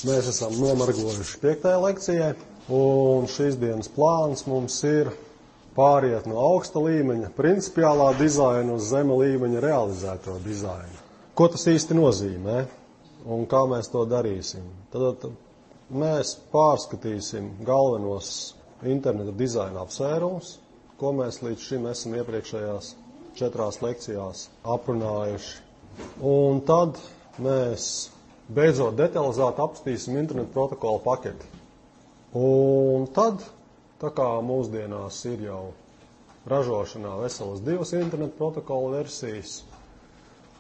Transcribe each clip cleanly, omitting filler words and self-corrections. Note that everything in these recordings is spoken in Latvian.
Mēs esam nomargojuši 5. lekcijai, un šīs dienas plāns mums ir pāriet no augsta līmeņa principiālā dizaina uz zema līmeņa realizēto dizainu. Ko tas īsti nozīmē un kā mēs to darīsim? Tad mēs pārskatīsim galvenos interneta dizaina apsvērumus, ko mēs līdz šim esam iepriekšējās 4 lekcijās aprunājuši. Un tad mēs beidzot detalizēti apstīsim internetu protokolu paketi. Un tad, tā kā mūsdienās ir jau ražošanā veselas 2 internetu protokolu versijas,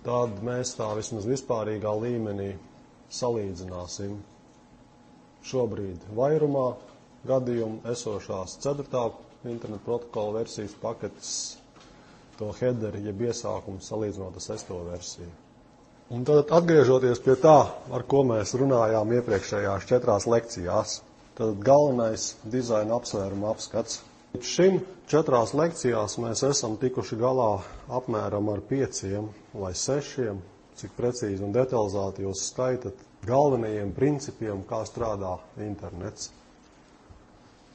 tad mēs tā vismaz vispārīgā līmenī salīdzināsim šobrīd vairumā gadījumu esošās 4. internetu protokolu versijas paketes, to headeri, jeb iesākumu salīdzinot ar 6. versiju. Un tad atgriežoties pie tā, ar ko mēs runājām iepriekšējās 4 lekcijās, tad galvenais dizaina apsvēruma apskats. Līdz šim 4 lekcijās mēs esam tikuši galā apmēram ar 5 vai 6, cik precīzi un detalizēti jūs skaitat, galvenajiem principiem, kā strādā internets.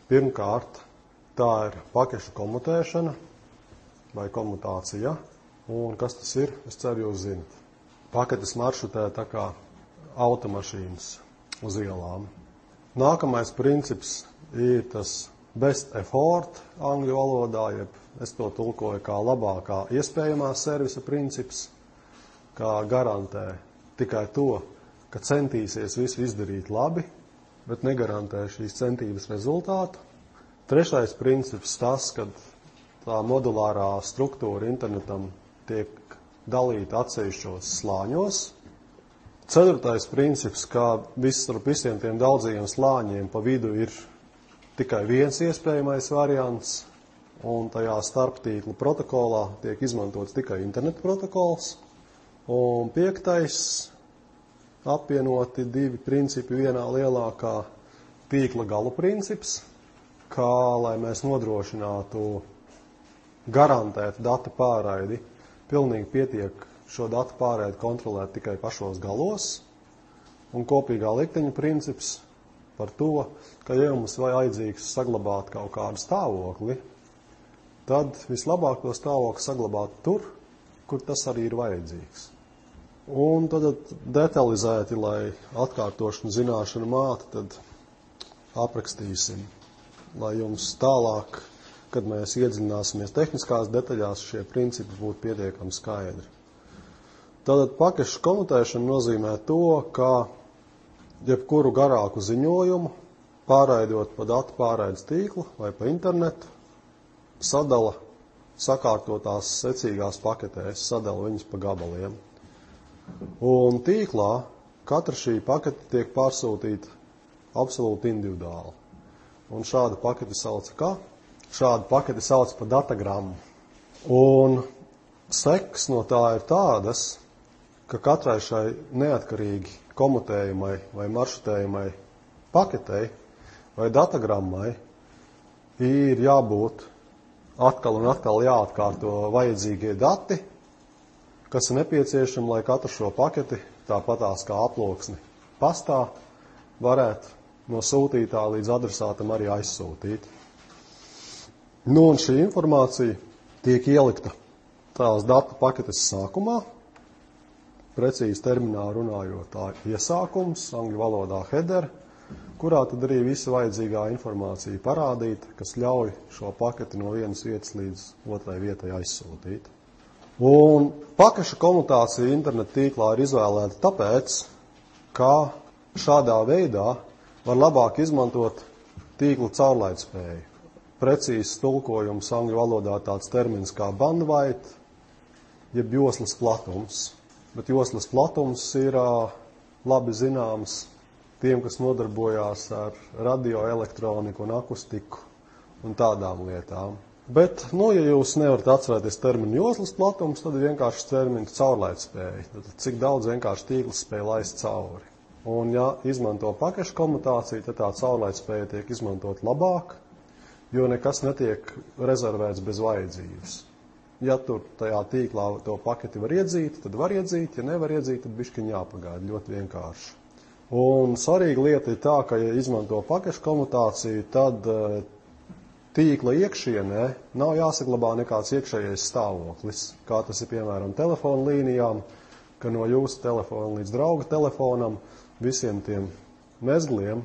Pirmkārt, tā ir pakešu komutēšana vai komutācija, un kas tas ir, es ceru jūs zinat. Paketes maršrutē tā kā automašīnas uz ielām. Nākamais princips ir tas best effort angļu valodā, jeb es to tulkoju kā labākā iespējamā servisa princips, kā garantē tikai to, ka centīsies visu izdarīt labi, bet negarantē šīs centības rezultātu. 3. princips tas, ka tā modulārā struktūra internetam tiek dalīta atsevišķos slāņos. 4. princips, ka starp visiem tiem daudzajiem slāņiem pa vidu ir tikai viens iespējamais variants, un tajā starptīkla protokolā tiek izmantots tikai interneta protokols. Un 5. apvienoti 2 principi vienā lielākā tīkla galu princips, kā lai mēs nodrošinātu garantēt datu pārraidi, pilnīgi pietiek šo datu pārraidi kontrolēt tikai pašos galos, un kopīgā likteņa princips par to, ka ja mums vajadzīgs saglabāt kaut kādu stāvokli, tad vislabāk to stāvokli saglabāt tur, kur tas arī ir vajadzīgs. Un tad detalizēti, lai atkārtošanu zināšanu māte, tad aprakstīsim, lai jums tālāk, kad mēs iedziļināsimies tehniskās detaļās, šie principi būtu pietiekami skaidri. Tātad pakešu komutēšana nozīmē to, ka jebkuru garāku ziņojumu, pārraidot pa datu pārraides tīklu vai pa internetu, sadala sakārtotās secīgās paketēs, sadala viņas pa gabaliem. Un tīklā katra šī pakete tiek pārsūtīta absolūti individuāli. Un šādu paketi sauc kā? Šādu paketi sauc par datagrammu. Un sekas no tā ir tādas, ka katrai šai neatkarīgi komutējumai vai maršrutējumai paketei vai datagrammai ir jābūt atkal un atkal jāatkārto vajadzīgie dati, kas ir nepieciešami, lai katru šo paketi, tāpatās kā aploksni pastā, varētu no sūtītā līdz adresātam arī aizsūtīt. Nu, un šī informācija tiek ielikta tās datu paketes sākumā, precīzi terminā runājot, tā iesākums, angļu valodā header, kurā tad arī visa vajadzīgā informācija parādīta, kas ļauj šo paketi no vienas vietas līdz otrai vietai aizsūtīt. Un pakešu komutācija interneta tīklā ir izvēlēta tāpēc, ka šādā veidā var labāk izmantot tīkla caurlaidspēju. Precīzs tulkojums angļu valodā tāds termins kā bandwidth, jeb joslas platums. Bet joslas platums ir labi zināms tiem, kas nodarbojās ar radioelektroniku un akustiku un tādām lietām. Bet, ja jūs nevarat atcerēties terminu joslas platums, tad ir vienkārši termins caurlaidspēja. Tad cik daudz vienkārši tīkls spēja laist cauri. Un, ja izmanto pakešu komutāciju, tad tā caurlaidspēja tiek izmantot labāk, jo nekas netiek rezervēts bez vajadzības. Ja tur tajā tīklā to paketi var iedzīt, tad var iedzīt, ja nevar iedzīt, tad bišķiņ jāpagaida, ļoti vienkārši. Un svarīga lieta ir tā, ka, ja izmanto pakešu komutāciju, tad tīkla iekšienē nav jāsaglabā nekāds iekšējais stāvoklis, kā tas ir piemēram telefona līnijām, ka no jūsu telefona līdz drauga telefonam visiem tiem mezgliem,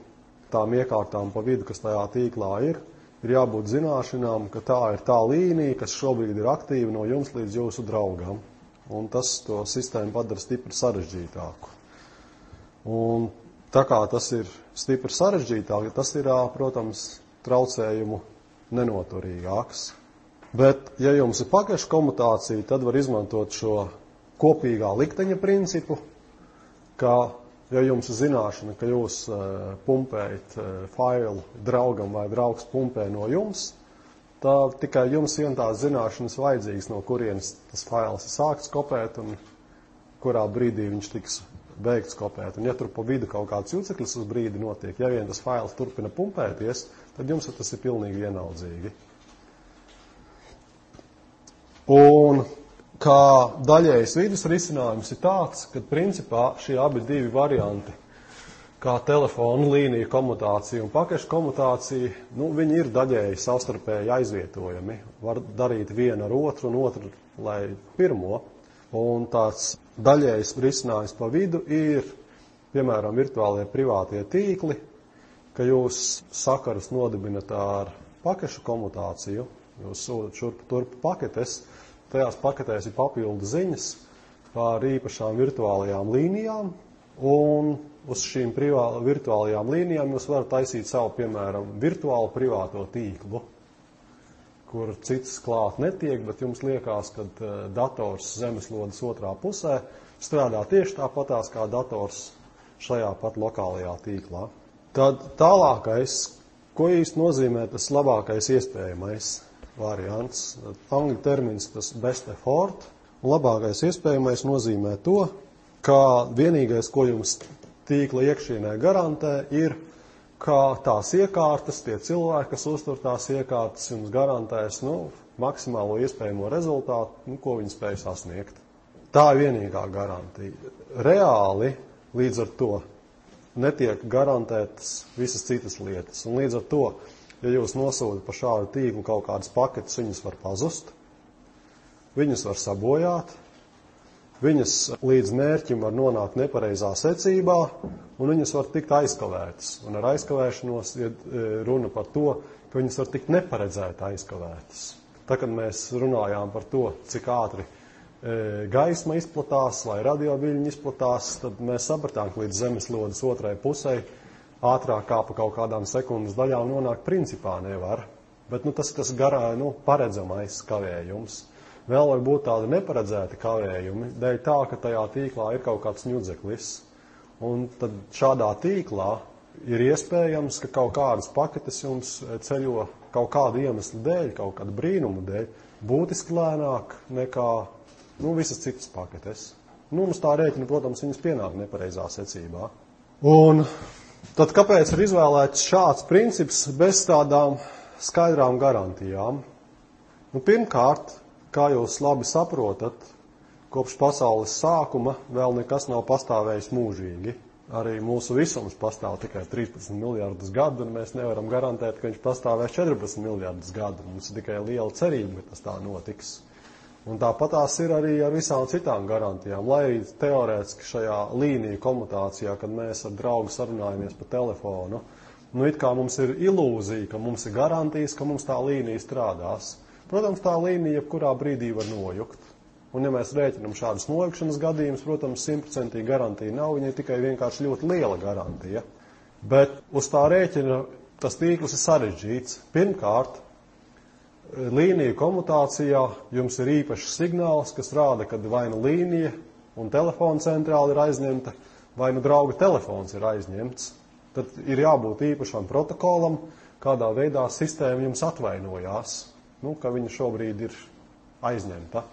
tām iekārtām pa vidu, kas tajā tīklā ir jābūt zināšanām, ka tā ir tā līnija, kas šobrīd ir aktīva no jums līdz jūsu draugam. Un tas to sistēmu padara stipri sarežģītāku. Un tā kā tas ir stipri sarežģītāk, tas ir, protams, traucējumu nenoturīgāks. Bet, ja jums ir pakešu komutācija, tad var izmantot šo kopīgā likteņa principu, ka, ja jums ir zināšana, ka jūs pumpējat failu draugam vai draugs pumpē no jums, tad tikai jums vien tās zināšanas vajadzīgas, no kurienes tas fails ir sākts kopēt un kurā brīdī viņš tiks beigts kopēt. Un ja tur pa vidu kaut kāds juceklis uz brīdi notiek, ja vien tas fails turpina pumpēties, tad jums tas ir pilnīgi vienaldzīgi. Un kā daļējs vidas risinājums ir tāds, ka principā šie abi divi varianti, kā telefonu līnija komutācija un pakešu komutācija, viņi ir daļēji savstarpēji aizvietojami. Var darīt vienu ar otru un otru, lai pirmo. Un tāds daļējs risinājums pa vidu ir, piemēram, virtuālie privātie tīkli, ka jūs sakarus nodibinat ar pakešu komutāciju, jūs sūtat šurpu turpu paketes, tajās paketēs ir papildu ziņas par īpašām virtuālajām līnijām, un uz šīm virtuālajām līnijām jūs varat taisīt savu, piemēram, virtuālu privāto tīklu, kur cits klāt netiek, bet jums liekas, ka dators zemeslodes otrā pusē strādā tieši tāpatās kā dators šajā pat lokālajā tīklā. Tad tālākais, ko īsti nozīmē tas labākais iespējamais variants. Angļu termins tas best effort, un labākais iespējamais nozīmē to, ka vienīgais, ko jums tīkla iekšienē garantē, ir, ka tās iekārtas, tie cilvēki, kas uztur tās iekārtas, jums garantēs maksimālo iespējamo rezultātu, ko viņi spēj sasniegt. Tā ir vienīgā garantija. Reāli līdz ar to netiek garantētas visas citas lietas, un līdz ar to, ja jūs nosūtat pa šādu tīklu kaut kādas paketes, viņas var pazust, viņas var sabojāt, viņas līdz mērķim var nonākt nepareizā secībā, un viņas var tikt aizkavētas. Un ar aizkavēšanos ir runa par to, ka viņas var tikt neparedzēti aizkavētas. Tā, kad mēs runājām par to, cik ātri gaisma izplatās vai radioviļņi izplatās, tad mēs sapratām, ka līdz zemeslodes otrai pusē ātrāk kā pa kaut kādām sekundes daļām nonākt principā nevar. Bet tas paredzamais kavējums. Vēl var būt tādi neparedzēti kavējumi, dēļ tā, ka tajā tīklā ir kaut kāds ņudzeklis. Un tad šādā tīklā ir iespējams, ka kaut kādas paketes jums ceļo kaut kādu iemeslu dēļ, kaut kādu brīnumu dēļ, būtiski lēnāk nekā visas citas paketes. Mums tā rēķina, protams, viņas pienāk nepareizā secībā. Un tad kāpēc ir izvēlēts šāds princips bez tādām skaidrām garantijām? Pirmkārt, kā jūs labi saprotat, kopš pasaules sākuma vēl nekas nav pastāvējis mūžīgi. Arī mūsu visums pastāv tikai 13 miljardus gadu, un mēs nevaram garantēt, ka viņš pastāvēs 14 miljardus gadu. Mums ir tikai liela cerība, ka tas tā notiks. Un tāpatās ir arī ar visām citām garantijām. Lai arī teorētiski šajā līniju komutācijā, kad mēs ar draugu sarunājamies pa telefonu, it kā mums ir ilūzija, ka mums ir garantijas, ka mums tā līnija strādās. Protams, tā līnija jebkurā brīdī var nojukt. Un ja mēs rēķinam šādus nojukšanas gadījumus, protams, 100% garantija nav, viņa ir tikai vienkārši ļoti liela garantija. Bet uz tā rēķina tas tīkls ir sarežģīts. Pirmkārt, līniju komutācijā jums ir īpašs signāls, kas rāda, kad vai nu līnija un telefona centrāla ir aizņemta, vai nu drauga telefons ir aizņemts. Tad ir jābūt īpašam protokolam, kādā veidā sistēma jums atvainojās, ka viņa šobrīd ir aizņemta.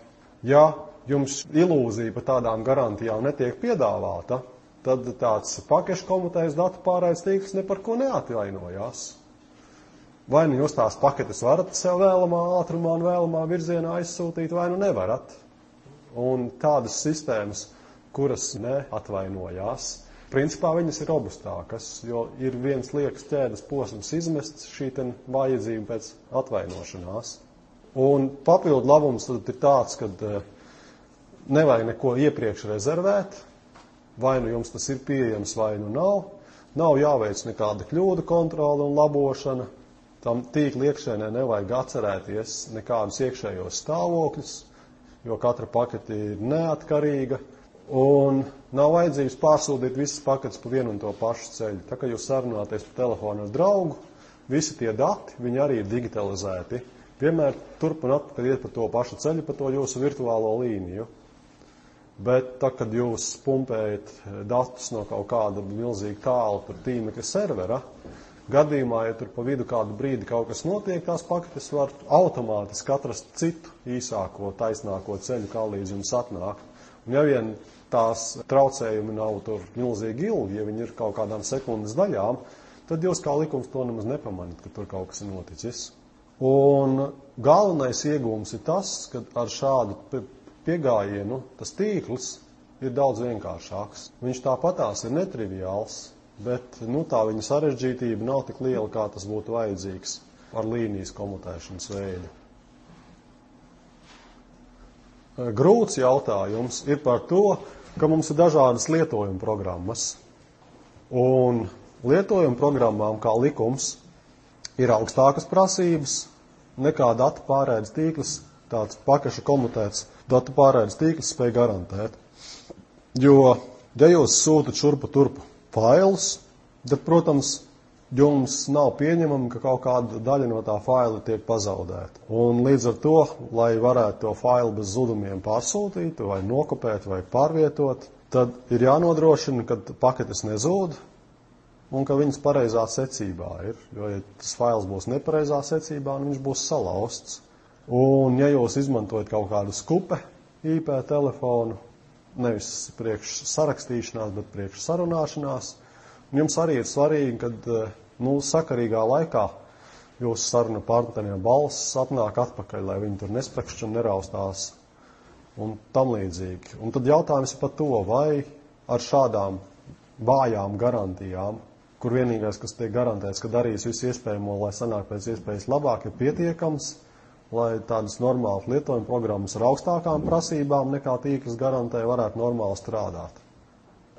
Ja jums ilūzija par tādām garantijām netiek piedāvāta, tad tāds pakešu komutējs datu pārraides tīkls ne par ko neatvainojās. Vai nu jūs tās paketes varat sev vēlamā ātrumā un vēlamā virzienā aizsūtīt, vai nu nevarat. Un tādas sistēmas, kuras neatvainojās, Principā viņas ir robustākas, jo ir viens liekas ķēdes posms izmests šī vajadzība pēc atvainošanās. Un papildu labums tad ir tāds, ka nevajag neko iepriekš rezervēt, vai nu jums tas ir pieejams, vai nu nav. Nav jāveic nekāda kļūdu kontrole un labošana. Tam tīkla iekšēnē nevajag atcerēties nekādus iekšējos stāvokļus, jo katra pakete ir neatkarīga. Un nav vajadzības pārsūtīt visas paketes pa vienu un to pašu ceļu. Tā kā jūs sarunāties pa telefonu ar draugu, visi tie dati, viņi arī ir digitalizēti. Vienmēr turp un atpakaļ iet pa to pašu ceļu, pa to jūsu virtuālo līniju. Bet tā, kad jūs pumpējat datus no kaut kāda milzīga tāla tīmekļa servera, gadījumā, ja tur pa vidu kādu brīdi kaut kas notiek, tās paketes var automātiski atrast citu īsāko, taisnāko ceļu, kā līdz jums atnāk. Un ja vien tās traucējumi nav tur milzīgi ilgi, ja viņi ir kaut kādām sekundes daļām, tad jūs kā likums to nemaz nepamanat, ka tur kaut kas ir noticis. Un galvenais iegūms ir tas, ka ar šādu piegājienu tas tīkls ir daudz vienkāršāks. Viņš tāpatās ir netriviāls, bet tā viņa sarežģītība nav tik liela, kā tas būtu vajadzīgs ar līnijas komutēšanas veidu. Grūts jautājums ir par to, ka mums ir dažādas lietojuma programmas. Un lietojuma programmām, kā likums, ir augstākas prasības nekā datu pārraides tīkls, tāds pakaša komutēts datu pārraides tīkls spēj garantēt. Jo, ja jūs sūtat šurpu turpu failus, tad, protams, jums nav pieņemami, ka kaut kāda daļa no tā faila tiek pazaudēta. Un līdz ar to, lai varētu to failu bez zudumiem pārsūtīt, vai nokopēt, vai pārvietot, tad ir jānodrošina, ka paketes nezūd un ka viņas pareizā secībā ir. Jo, ja tas fails būs nepareizā secībā, viņš būs salausts. Un, ja jūs izmantojat kaut kādu skupe IP telefonu, nevis priekš sarakstīšanās, bet priekš sarunāšanās, jums arī ir svarīgi, kad sakarīgā laikā jūsu saruna partneriem balss atnāk atpakaļ, lai viņi tur nesprekšķi un neraustās un tam līdzīgi. Un tad jautājums ir par to, vai ar šādām vājām garantijām, kur vienīgais, kas tiek garantēts, ka darīs visu iespējamo, lai sanāk pēc iespējas labāk, ir pietiekams, lai tādas normālas lietojuma programmas ar augstākām prasībām nekā tīkls garantē varētu normāli strādāt.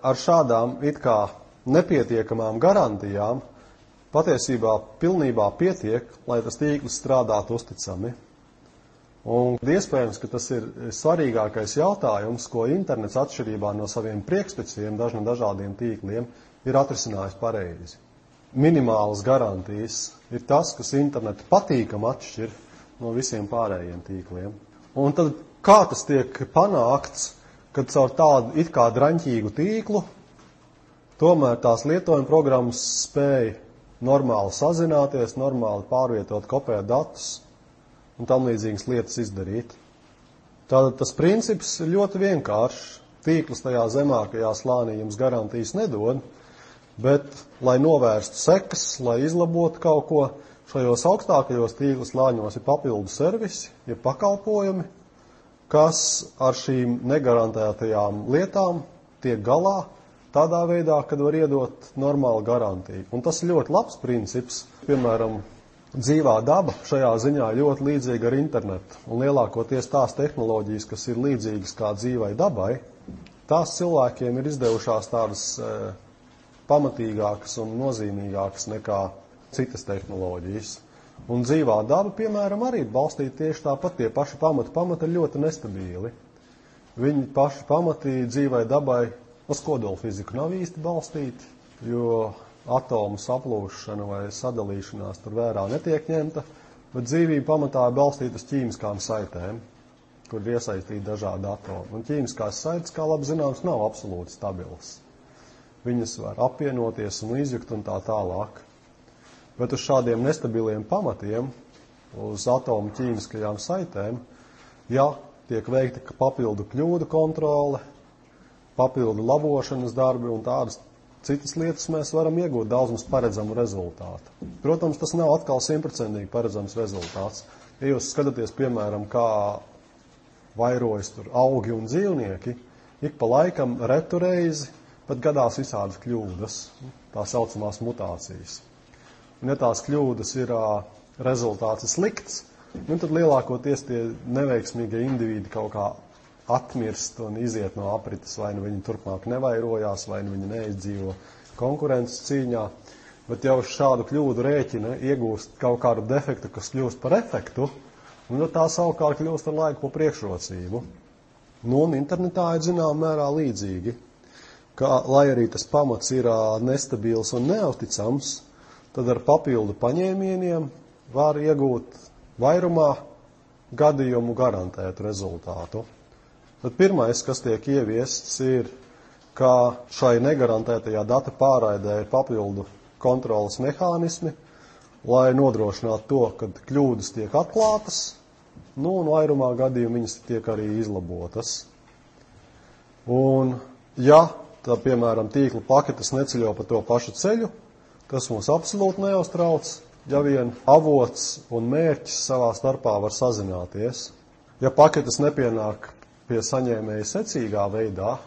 Ar šādām it kā nepietiekamām garantijām patiesībā pilnībā pietiek, lai tas tīkls strādātu uzticami. Un iespējams, ka tas ir svarīgākais jautājums, ko internets atšķirībā no saviem priekšpeciem, dažādiem tīkliem, ir atrisinājis pareizi. Minimālas garantijas ir tas, kas internetu patīkam atšķir no visiem pārējiem tīkliem. Un tad kā tas tiek panākts, kad caur tādu it kā draņķīgu tīklu tomēr tās lietojuma programmas spēja normāli sazināties, normāli pārvietot, kopēt datus un tam līdzīgas lietas izdarīt. Tātad tas princips ir ļoti vienkāršs. Tīkls tajā zemākajā slānī jums garantijas nedod, bet, lai novērstu sekas, lai izlabotu kaut ko, šajos augstākajos tīkla slāņos ir papildu servisi, ir pakalpojumi, kas ar šīm negarantētajām lietām tiek galā tādā veidā, kad var iedot normālu garantiju. Un tas ir ļoti labs princips. Piemēram, dzīvā daba šajā ziņā ļoti līdzīga ar internetu. Un lielākoties tās tehnoloģijas, kas ir līdzīgas kā dzīvai dabai, tās cilvēkiem ir izdevušās tādas pamatīgākas un nozīmīgākas nekā citas tehnoloģijas. Un dzīvā daba, piemēram, arī balstīta tieši tāpat. Tie paši pamati ir ļoti nestabili. Viņi paši pamati dzīvai dabai uz kodolfiziku nav īsti balstīti, jo atomu saplūšana vai sadalīšanās tur vērā netiek ņemta, bet dzīvība pamatā ir balstīta uz ķīmiskām saitēm, kur ir iesaistīti dažādi atomi. Un ķīmiskās saites, kā labi zināms, nav absolūti stabilas. Viņas var apvienoties un izjukt un tā tālāk. Bet uz šādiem nestabiliem pamatiem, uz atomu ķīmiskajām saitēm, ja tiek veikta papildu kļūdu kontrole, papildu labošanas darbi un tādas citas lietas, mēs varam iegūt daudz mums paredzamu rezultātu. Protams, tas nav atkal 100% paredzams rezultāts. Ja jūs skatāties, piemēram, kā vairojas tur augi un dzīvnieki, ik pa laikam retu reizi bet gadās visādas kļūdas, tā saucamās mutācijas. Un ja tās kļūdas ir rezultāts slikts, tad lielākoties tie neveiksmīgie individi kaut kā atmirst un iziet no aprites, vai nu viņi turpmāk nevairojās, vai nu viņi neizdzīvo konkurences cīņā, bet jau šādu kļūdu rēķina iegūst kaut kādu defektu, kas kļūst par efektu, un tā savukārt kļūst ar laiku par priekšrocību. Un internetā ir zināmā mērā līdzīgi, ka, lai arī tas pamats ir nestabils un neusticams, tad ar papildu paņēmieniem var iegūt vairumā gadījumu garantētu rezultātu. Tad pirmais, kas tiek ieviests, ir, ka šai negarantētajā data pārraidē ir papildu kontrolas mehānismi, lai nodrošinātu to, ka kļūdas tiek atklātas, un vairumā gadījumu viņas tiek arī izlabotas. Un, ja, tā, piemēram, tīkla paketes neceļo pa to pašu ceļu, tas mums absolūti neuztrauc, ja vien avots un mērķis savā starpā var sazināties. Ja paketes nepienāk pie saņēmēja secīgā veidā,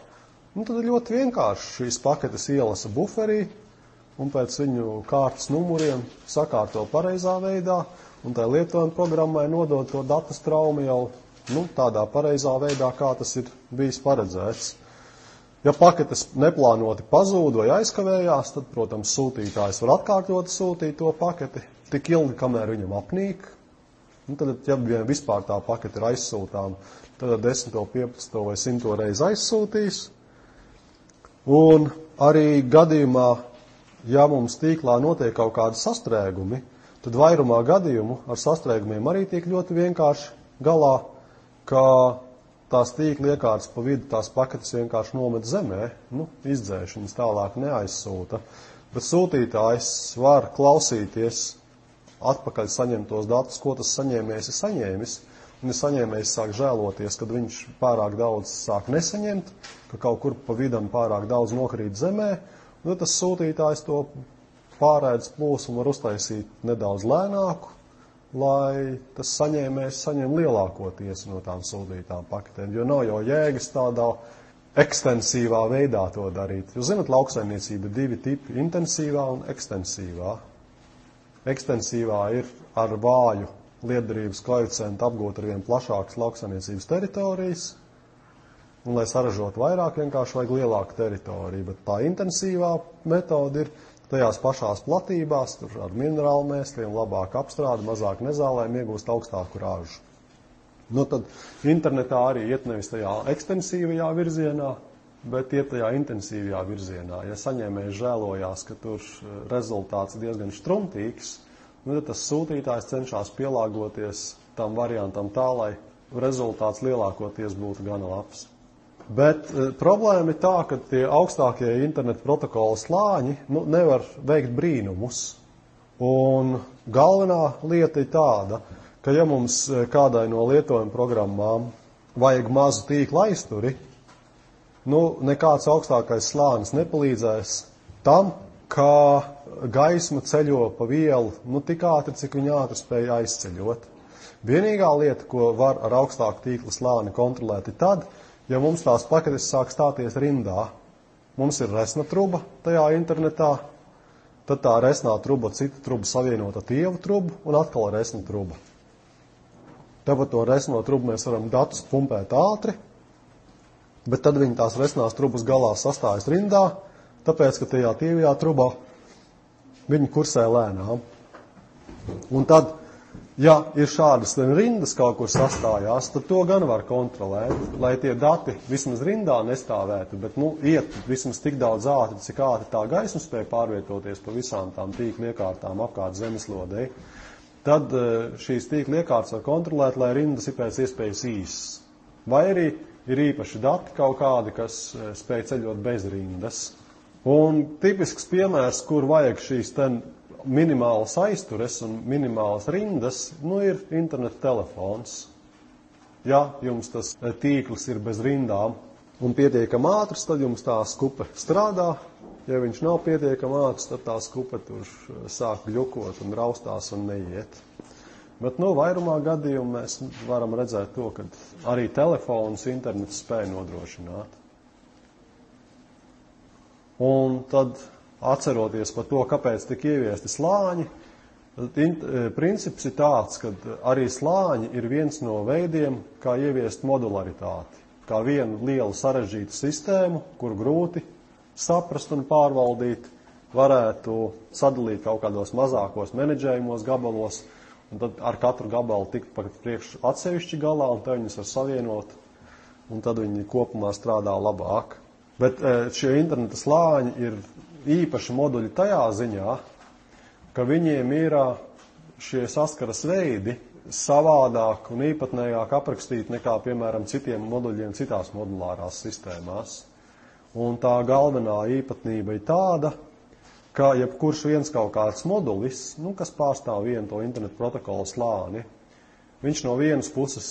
tad ir ļoti vienkārši šīs paketes ielasa buferī un pēc viņu kārtas numuriem sakārto pareizā veidā un tai lietojuma programmai nodod to datu straumu jau tādā pareizā veidā, kā tas ir bijis paredzēts. Ja paketes neplānoti pazūd vai aizkavējās, tad, protams, sūtītājs var atkārtot sūtīt to paketi tik ilgi, kamēr viņam apnīk. Tad, ja vispār tā pakete ir aizsūtām, tad 10, 15 vai 100 reizi aizsūtīs. Un arī gadījumā, ja mums tīklā notiek kaut kādi sastrēgumi, tad vairumā gadījumu ar sastrēgumiem arī tiek ļoti vienkārši galā, ka tās tīkla iekārtas pa vidu tās paketes vienkārši nomet zemē, izdzēš viņas tālāk neaizsūta. Bet sūtītājs var klausīties atpakaļ saņemtos datus, ko tas saņēmējs ir saņēmis, un ja saņēmējs sāk žēloties, kad viņš pārāk daudz sāk nesaņemt, ka kaut kur pa vidam pārāk daudz nokrīt zemē, tas sūtītājs to pārēdas plūsmu var uztaisīt nedaudz lēnāku, lai tas saņēmējs saņem lielāko tiesu no tām sūtītām paketēm, jo nav jau jēgas tādā ekstensīvā veidā to darīt. Jūs zināt, lauksaimniecība ir 2 tipi - intensīvā un ekstensīvā. Ekstensīvā ir ar vāju lietderības koeficientu apgūt ar vien plašākas lauksaimniecības teritorijas, un, lai saražot vairāk, vienkārši vajag lielāku teritoriju, bet tā intensīvā metode ir tajās pašās platībās, tur ar minerālu mēsliem, labāk apstrādi, mazāk nezālēm, iegūst augstāku ražu. Tad internetā arī iet nevis tajā ekstensīvajā virzienā, bet iet tajā intensīvajā virzienā. Ja saņēmējs žēlojās, ka tur rezultāts diezgan štrumtīgs, tad tas sūtītājs cenšas pielāgoties tam variantam tā, lai rezultāts lielākoties būtu gana labs. Bet problēma ir tā, ka tie augstākie interneta protokola slāņi nevar veikt brīnumus. Un galvenā lieta ir tāda, ka ja mums kādai no lietojuma programmām vajag mazu tīkla aizturi, nekāds augstākais slānis nepalīdzēs tam, ka gaisma ceļo pa vielu tik ātri, cik viņa ātri spēja aizceļot. Vienīgā lieta, ko var ar augstāku tīkla slāni kontrolēt, ir tad, ja mums tās paketes sāk stāties rindā. Mums ir resna truba tajā internetā, tad tā resnā truba, cita truba savienota tievu trubu un atkal resna truba. Tāpat to resno trubu mēs varam datus pumpēt ātri, bet tad viņi tās resnās trubas galā sastājas rindā, tāpēc, ka tajā tievajā trubā viņi kursē lēnām. Un tad, ja ir šādas rindas kaut kur sastājās, tad to gan var kontrolēt, lai tie dati vismaz rindā nestāvētu, bet iet vismaz tik daudz ātri, cik ātri tā gaisma spēja pārvietoties pa visām tām tīkla iekārtām apkārt zemeslodei. Tad šīs tīkla iekārtas var kontrolēt, lai rindas ir pēc iespējas īsas. Vai arī ir īpaši dati kaut kādi, kas spēj ceļot bez rindas. Un tipisks piemērs, kur vajag šīs minimālas aiztures un minimālas rindas, ir interneta telefons. Ja jums tas tīkls ir bez rindām un pietiekam ātrs, tad jums tā skupe strādā. Ja viņš nav pietiekam ātrs, tad tā skupe tur sāk bļukot un raustās un neiet. Bet vairumā gadījumu mēs varam redzēt to, ka arī telefons internets spēj nodrošināt. Un tad, atceroties par to, kāpēc tika ieviesti slāņi, princips ir tāds, ka arī slāņi ir viens no veidiem, kā ieviest modularitāti, kā vienu lielu sarežģītu sistēmu, kur grūti saprast un pārvaldīt, varētu sadalīt kaut kādos mazākos menedžējumos gabalos, un tad ar katru gabalu tikt priekš atsevišķi galā, un te viņus var savienot, un tad viņi kopumā strādā labāk. Bet šie interneta slāņi ir īpaši moduļi tajā ziņā, ka viņiem ir šie saskaras veidi savādāk un īpatnējāk aprakstīti nekā, piemēram, citiem moduļiem citās modulārās sistēmās. Un tā galvenā īpatnība ir tāda, ka jebkurš viens kaut kāds modulis, kas pārstāv vienu to internetu protokolu slāni, viņš no vienas puses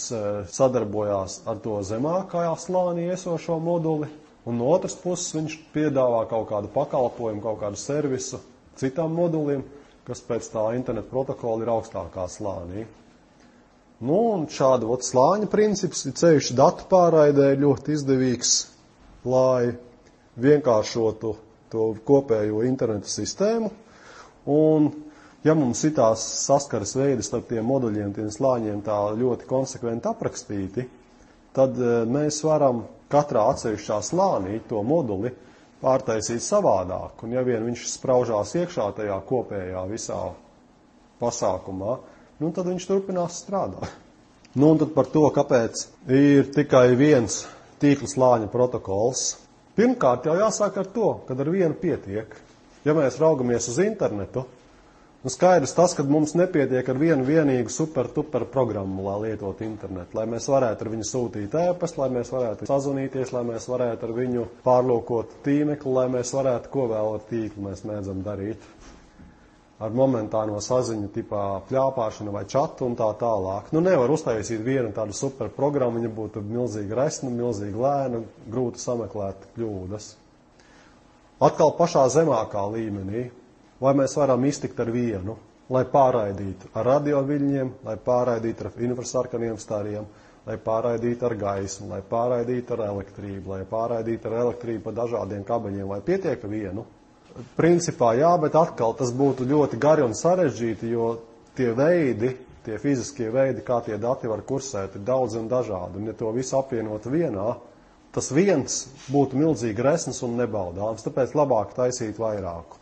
sadarbojās ar to zemākajā slānī esošo moduli, un no otras puses viņš piedāvā kaut kādu pakalpojumu, kaut kādu servisu citām moduliem, kas pēc tā internetu protokola ir augstākā slānī. Un šāda slāņa princips ir ceļš datu pārraidē ļoti izdevīgs, lai vienkāršotu to kopējo internetu sistēmu. Un, ja mums ir tās saskaras veidi starp tiem moduļiem, tiem slāņiem tā ļoti konsekventi aprakstīti, tad mēs varam katrā atsevišķā slānī to moduli pārtaisīt savādāk. Un ja vien viņš spraužās iekšā tajā kopējā visā pasākumā, tad viņš turpinās strādāt. Un tad par to, kāpēc ir tikai viens tīkla slāņa protokols. Pirmkārt jau jāsāk ar to, kad ar vienu pietiek. Ja mēs raugamies uz internetu, skaidrs tas, ka mums nepietiek ar vienu vienīgu super-tuper programmu, lai lietot internetu, lai mēs varētu ar viņu sūtīt ēpastu, lai mēs varētu sazvanīties, lai mēs varētu ar viņu pārlūkot tīmekli, lai mēs varētu ko vēl ar tīklu mēs mēdzam darīt. Ar momentāno saziņu tipā pļāpāšanu vai čatu un tā tālāk. Nevar uztaisīt vienu tādu superprogrammu, viņa būtu milzīgi resna, milzīgi lēna, grūti sameklēt kļūdas. Atkal pašā zemākā līmenī, vai mēs varam iztikt ar vienu, lai pārraidītu ar radioviļņiem, lai pārraidītu ar infrasarkaniem stariem, lai pārraidītu ar gaismu, lai pārraidītu ar elektrību, lai pārraidītu ar elektrību pa dažādiem kabeļiem, vai pietiek ar vienu. Principā jā, bet atkal tas būtu ļoti gari un sarežģīti, jo tie veidi, tie fiziskie veidi, kā tie dati var kursēt, ir daudz un dažādi. Un ja to visu apvienot vienā, tas viens būtu milzīgi resns un nebaudāms, tāpēc labāk taisīt vairāku.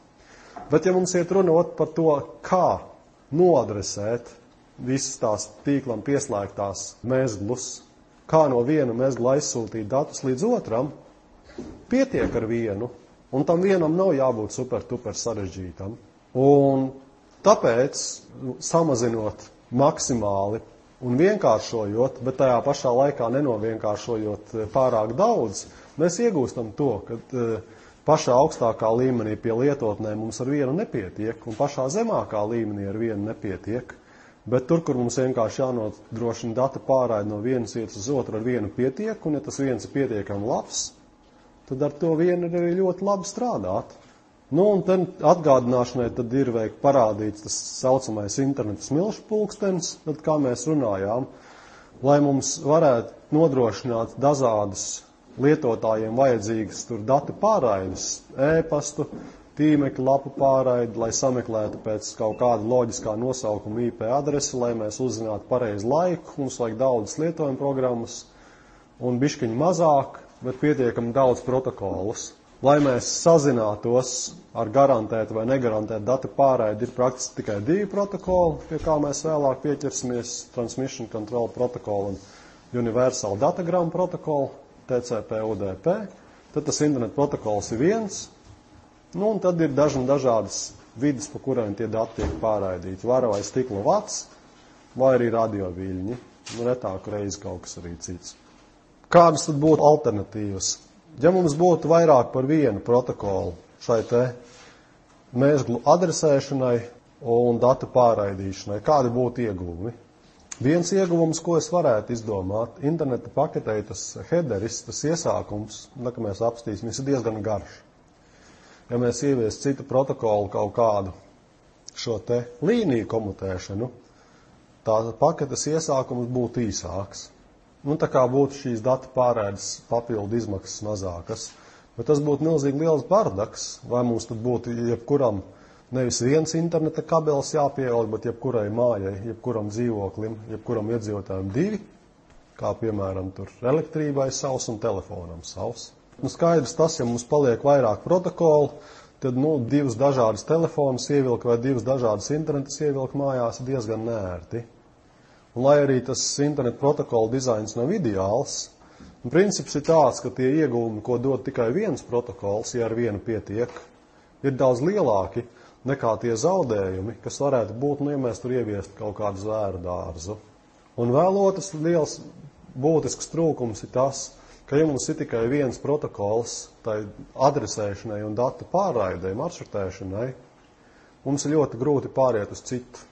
Bet ja mums iet runāt par to, kā noadresēt visas tās tīklam pieslēgtās mezglus, kā no viena mezgla aizsūtīt datus līdz otram, pietiek ar vienu. Un tam vienam nav jābūt super-tuper sarežģītam. Un tāpēc, samazinot maksimāli un vienkāršojot, bet tajā pašā laikā nenovienkāršojot pārāk daudz, mēs iegūstam to, ka pašā augstākā līmenī pie lietotnēm mums ar vienu nepietiek, un pašā zemākā līmenī ar vienu nepietiek. Bet tur, kur mums vienkārši jānodrošina data pārraide no vienas vietas uz otru, ar vienu pietiek, un ja tas viens ir pietiekami labs, tad ar to vienu ir arī ļoti labi strādāt. Un te atgādināšanai tad ir parādīts tas saucamais interneta smilšu pulkstenis, tad kā mēs runājām, lai mums varētu nodrošināt dažādas lietotājiem vajadzīgas tur datu pārraides, e-pastu, tīmekļa lapu pārraidi, lai sameklētu pēc kaut kāda loģiskā nosaukuma IP adresi, lai mēs uzzinātu pareizu laiku, mums vajag daudzas lietojuma programmas un bišķiņu mazāk, bet pietiekami daudz protokolus. Lai mēs sazinātos ar garantētu vai negarantētu datu pārraidi, ir praktiski tikai 2 protokoli, pie kā mēs vēlāk pieķersimies, Transmission Control Protocol un Universal Datagram Protocol, TCP/UDP. Tad tas internet protokols ir viens, un tad ir dažādas vidas, pa kurām tie dati tiek pārraidīti. Vara vai stikla vats, vai arī radioviļņi, retāku reizi kaut kas arī cits. Kādas tad būtu alternatīvas? Ja mums būtu vairāk par vienu protokolu šai te mezglu adresēšanai un datu pārraidīšanai, kādi būtu ieguvumi? Viens ieguvums, ko es varētu izdomāt, interneta paketē tas headeris, tas iesākums, ka mēs apstīsim, ir diezgan garš. Ja mēs ieviestu citu protokolu kaut kādu šo te līniju komutēšanu, tā paketes iesākums būtu īsāks. Tā kā būtu šīs datu pārraides papildu izmaksas mazākas. Bet tas būtu milzīgi liels bardaks, vai mums tad būtu jebkuram nevis viens interneta kabelis jāpievelk, bet jebkurai mājai, jebkuram dzīvoklim, jebkuram iedzīvotājiem 2, kā piemēram tur elektrībai savs un telefonam savs. Skaidrs tas, ja mums paliek vairāk protokolu, tad 2 dažādas telefonus ievilkt vai 2 dažādas internetas ievilkt mājās ir diezgan neērti. Un lai arī tas interneta protokolu dizains nav ideāls, princips ir tāds, ka tie ieguvumi, ko dod tikai viens protokols, ja ar vienu pietiek, ir daudz lielāki nekā tie zaudējumi, kas varētu būt, ja mēs tur ieviestu kaut kādu zvēru dārzu. Un vēl otrs liels būtisks trūkums ir tas, ka ja mums ir tikai viens protokols tai adresēšanai un datu pārraidei, maršrutēšanai, mums ir ļoti grūti pāriet uz citu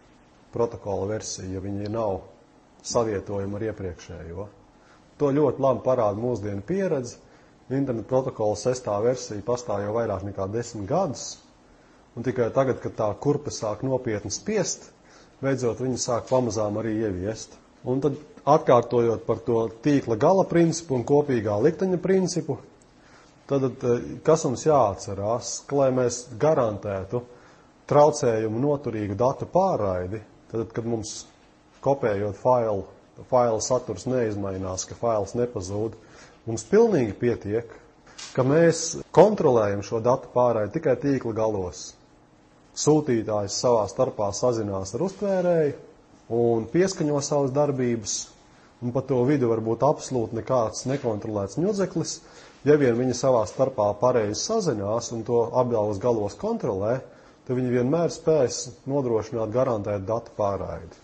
protokola versiju, ja viņi nav savietojumi ar iepriekšējo. To ļoti labi parāda mūsdienu pieredze. Internet protokola 6. versija pastāv jau vairāk nekā 10 gadus, un tikai tagad, kad tā kurpe sāk nopietni spiest, beidzot viņi sāk pamazām arī ieviest. Un tad atkārtojot par to tīkla gala principu un kopīgā likteņa principu, tad kas mums jāatcerās, ka, lai mēs garantētu traucējumu noturīgu datu pārraidi, tad, kad mums kopējot faila saturs neizmainās, ka fails nepazūd, mums pilnīgi pietiek, ka mēs kontrolējam šo datu pārraidi tikai tīkla galos. Sūtītājs savā starpā sazinās ar uztvērēju un pieskaņo savas darbības, un pa to vidu var būt absolūti nekāds nekontrolēts ņudzeklis. Ja vien viņi savā starpā pareizi sazinās un to abos galos kontrolē, tad viņi vienmēr spēs nodrošināt garantēt datu pārraidi.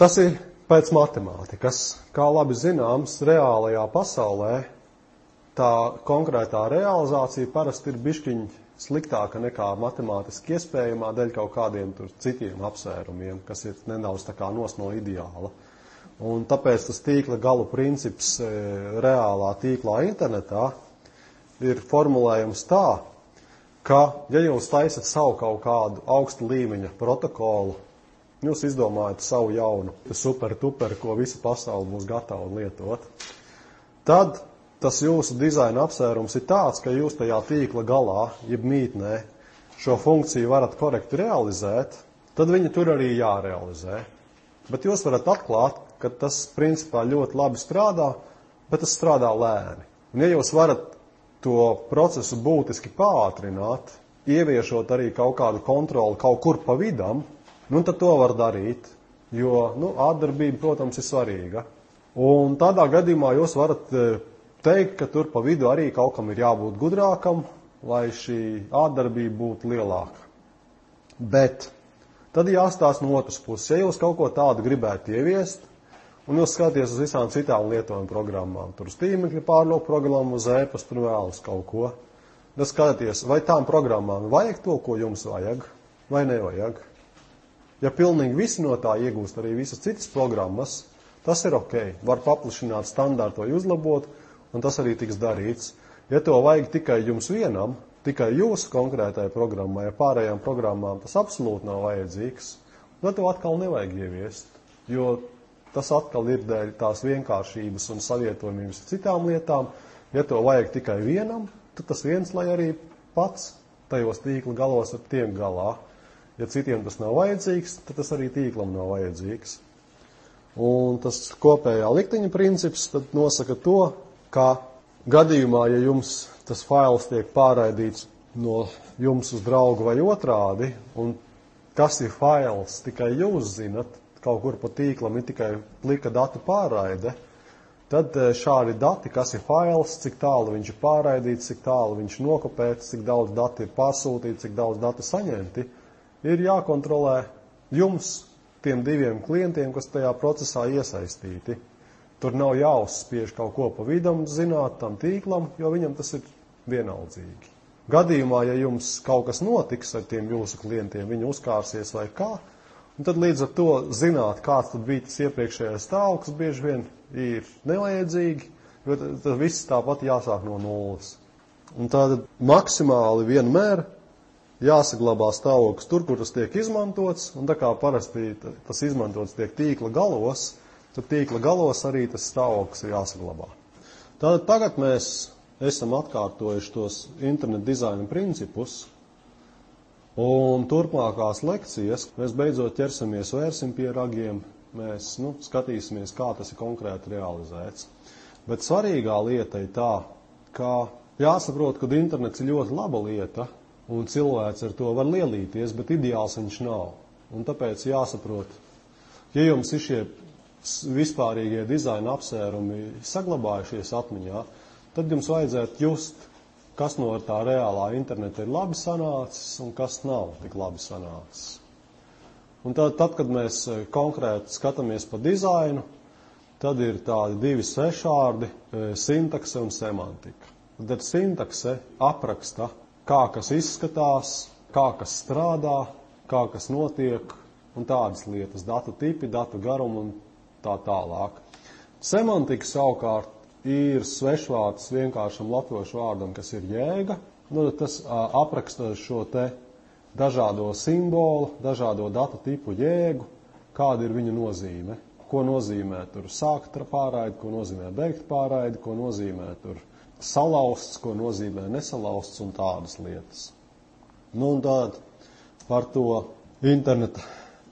Tas ir pēc matemātikas. Kā labi zināms, reālajā pasaulē tā konkrētā realizācija parasti ir bišķiņa sliktāka nekā matemātiski iespējamā dēļ kaut kādiem tur citiem apsvērumiem, kas ir nedaudz tā kā nos no ideāla. Un tāpēc tas tīkla galu princips reālā tīklā internetā ir formulējums tā, ka, ja jūs taisat savu kaut kādu augsta līmeņa protokolu, jūs izdomājat savu jaunu super-tuper, ko visa pasaule būs gatava lietot, tad tas jūsu dizaina apsvērums ir tāds, ka jūs tajā tīkla galā, jeb mītnē, šo funkciju varat korekti realizēt, tad viņi tur arī jārealizē. Bet jūs varat atklāt, ka tas principā ļoti labi strādā, bet tas strādā lēni. Un ja jūs varat to procesu būtiski pātrināt, ieviešot arī kaut kādu kontroli kaut kur pa vidam, tad to var darīt, jo ātdarbība, protams, ir svarīga. Un tādā gadījumā jūs varat teikt, ka tur pa vidu arī kaut kam ir jābūt gudrākam, lai šī ātdarbība būtu lielāka. Bet tad jāstāsta no otras puses. Ja jūs kaut ko tādu gribētu ieviest, un jūs skaties uz visām citām lietojumu programmām, tur uz tīmekļa pārlūku programmu, uz e-pastu, tur vēl uz kaut ko, tad skaties, vai tām programmām vajag to, ko jums vajag, vai nevajag. Ja pilnīgi visi no tā iegūst arī visas citas programmas, tas ir ok. Var paplašināt standārtu vai uzlabot, un tas arī tiks darīts. Ja to vajag tikai jums vienam, tikai jūsu konkrētajai programmai, ja pārējām programmām tas absolūti nav vajadzīgs, tad to atkal nevajag ieviest, jo tas atkal ir dēļ tās vienkāršības un savietojumības ar citām lietām. Ja to vajag tikai vienam, tad tas viens, lai arī pats tajos tīkla galos ar tiem galā. Ja citiem tas nav vajadzīgs, tad tas arī tīklam nav vajadzīgs. Un tas kopējā likteņa princips tad nosaka to, ka gadījumā, ja jums tas fails tiek pārraidīts no jums uz draugu vai otrādi, un kas ir fails, tikai jūs zinat, kaut kur pa tīklam ir tikai plika datu pārraide, tad šādi dati, kas ir fails, cik tālu viņš ir pārraidīts, cik tālu viņš nokopēts, cik daudz dati ir pārsūtīti, cik daudz dati saņemti, ir jākontrolē jums, tiem diviem klientiem, kas tajā procesā iesaistīti. Tur nav jāuzspiež kaut ko pa vidam zināt tam tīklam, jo viņam tas ir vienaldzīgi. Gadījumā, ja jums kaut kas notiks ar tiem jūsu klientiem, viņi uzkārsies vai kā, un tad līdz ar to zināt, kāds tad bija tas iepriekšējais stāvoklis, bieži vien ir nevajadzīgi, jo tad viss tāpat jāsāk no nulles. Un tad maksimāli vienmēr jāsaglabā stāvoklis tur, kur tas tiek izmantots, un tā kā parasti tas izmantots tiek tīkla galos, tad tīkla galos arī tas stāvoklis ir jāsaglabā. Tātad tagad mēs esam atkārtojuši tos internet dizaina principus, un turpmākās lekcijas mēs beidzot ķersimies, vērsim pie ragiem, mēs skatīsimies, kā tas ir konkrēti realizēts. Bet svarīgā lieta ir tā, ka jāsaprot, ka internets ir ļoti laba lieta, un cilvēks ar to var lielīties, bet ideāls viņš nav. Un tāpēc jāsaprot, ja jums ir šie vispārīgie dizaina apsvērumi saglabājušies atmiņā, tad jums vajadzētu just, kas no tā reālā interneta ir labi sanācis un kas nav tik labi sanācis. Un tad, kad mēs konkrēti skatāmies pa dizainu, tad ir tādi divi svešvārdi – sintakse un semantika. Tad sintakse apraksta, kā kas izskatās, kā kas strādā, kā kas notiek un tādas lietas, datu tipi, datu garumu un tā tālāk. Semantika savukārt ir svešvārds vienkāršam latviešu vārdam, kas ir jēga. Tas apraksta šo te dažādo simbolu, dažādo datu tipu jēgu, kāda ir viņa nozīme. Ko nozīmē tur sākt pārraidi, ko nozīmē beigt pārraidi, ko nozīmē tur salausts, ko nozīmē nesalausts un tādas lietas. Un tad par to interneta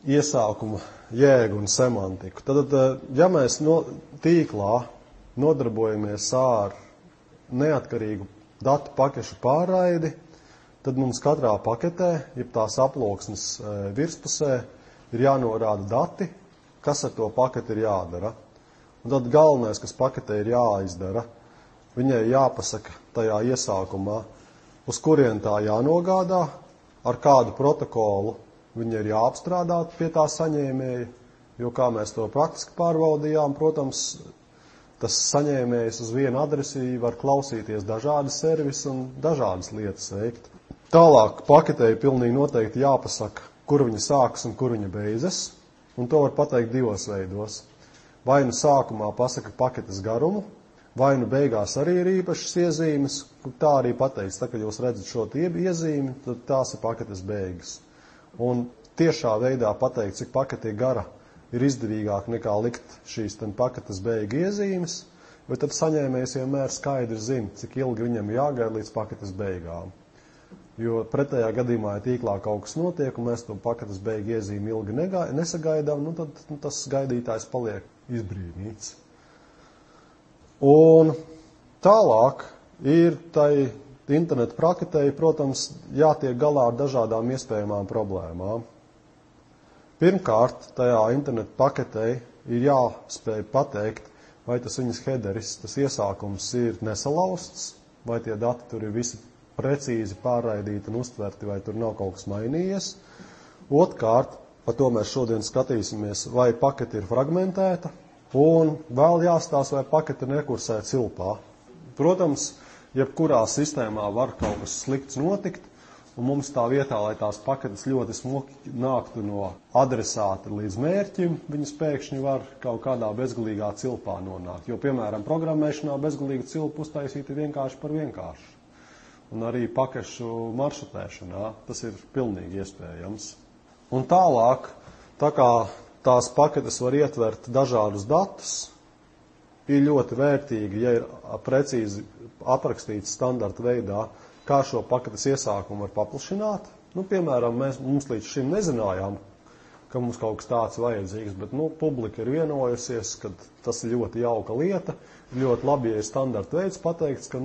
iesākuma jēgu un semantiku. Tad, ja mēs tīklā nodarbojamies ar neatkarīgu datu pakešu pārraidi, tad mums katrā paketē, jeb tās aploksnes virspusē, ir jānorāda dati, kas ar to paketi ir jādara. Un tad galvenais, kas paketē ir jāizdara, viņai jāpasaka tajā iesākumā, uz kurien tā jānogādā, ar kādu protokolu viņa ir jāapstrādā pie tā saņēmēja, jo kā mēs to praktiski pārbaudījām, protams, tas saņēmējs uz vienu adresi var klausīties dažādi servisi un dažādas lietas veikt. Tālāk paketē ir pilnīgi noteikti jāpasaka, kur viņa sākas un kur viņa beidzas, un to var pateikt divos veidos. Vai nu sākumā pasaka paketes garumu, vai nu beigās arī ir īpašas iezīmes, tā arī pateiks, tā, kad jūs redzat šo iezīmi, tad tās ir paketes beigas. Un tiešā veidā pateikt, cik pakete ir gara, ir izdevīgāk nekā likt šīs paketes beigu iezīmes, bet tad saņēmējs vienmēr skaidri zina, cik ilgi viņam jāgaida līdz paketes beigām. Jo pretējā gadījumā, ja tīklā kaut kas notiek, un mēs to paketes beigu iezīmi ilgi nesagaidām, tad tas gaidītājs paliek izbrīnīts. Un tālāk ir tai internetu paketei, protams, jātiek galā ar dažādām iespējamām problēmām. Pirmkārt, tajā internetu paketei ir jāspēj pateikt, vai tas viņas headeris, tas iesākums ir nesalausts, vai tie dati tur ir visi precīzi pārraidīti un uztverti, vai tur nav kaut kas mainījies. Otkārt, par to mēs šodien skatīsimies, vai pakete ir fragmentēta, un vēl jāstāsta, vai pakete nekursē cilpā. Protams, jebkurā sistēmā var kaut kas slikts notikt, un mums tā vietā, lai tās paketes ļoti smuki nāktu no adresāta līdz mērķim, viņas pēkšņi var kaut kādā bezgalīgā cilpā nonākt. Jo, piemēram, programmēšanā bezgalīgu cilpu uztaisīt ir vienkārši par vienkāršu. Un arī pakešu maršrutēšanā tas ir pilnīgi iespējams. Un tālāk, tā kā tās paketes var ietvert dažādus datus, ir ļoti vērtīgi, ja ir precīzi aprakstīts standarta veidā, kā šo paketes iesākumu var paplašināt. Piemēram, mums līdz šim nezinājām, ka mums kaut kas tāds vajadzīgs, bet publika ir vienojusies, ka tas ir ļoti jauka lieta, ļoti labi, ja ir standarta veids pateikts, ka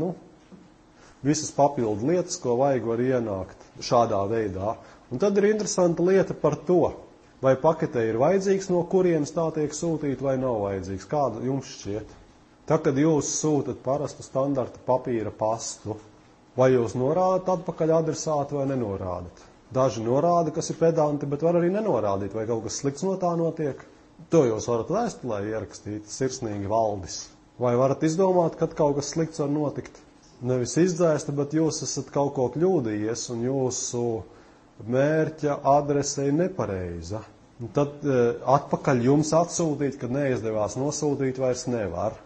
visas papildu lietas, ko vajag, var ienākt šādā veidā. Un tad ir interesanta lieta par to, vai paketē ir vajadzīgs, no kurienes tā tiek sūtīta, vai nav vajadzīgs. Kāda jums šķiet? Tā, kad jūs sūtat parastu standarta papīra pastu, vai jūs norādat atpakaļ adresātu vai nenorādat? Daži norāda, kas ir pedanti, bet var arī nenorādīt, vai kaut kas slikts no tā notiek. To jūs varat vēstulē ierakstīt, sirsnīgi Valdis. Vai varat izdomāt, kad kaut kas slikts var notikt? Nevis izdzēsta, bet jūs esat kaut ko kļūdījies un jūsu mērķa adrese ir nepareiza. Un tad atpakaļ jums atsūtīt, kad neizdevās nosūtīt, vairs nevar.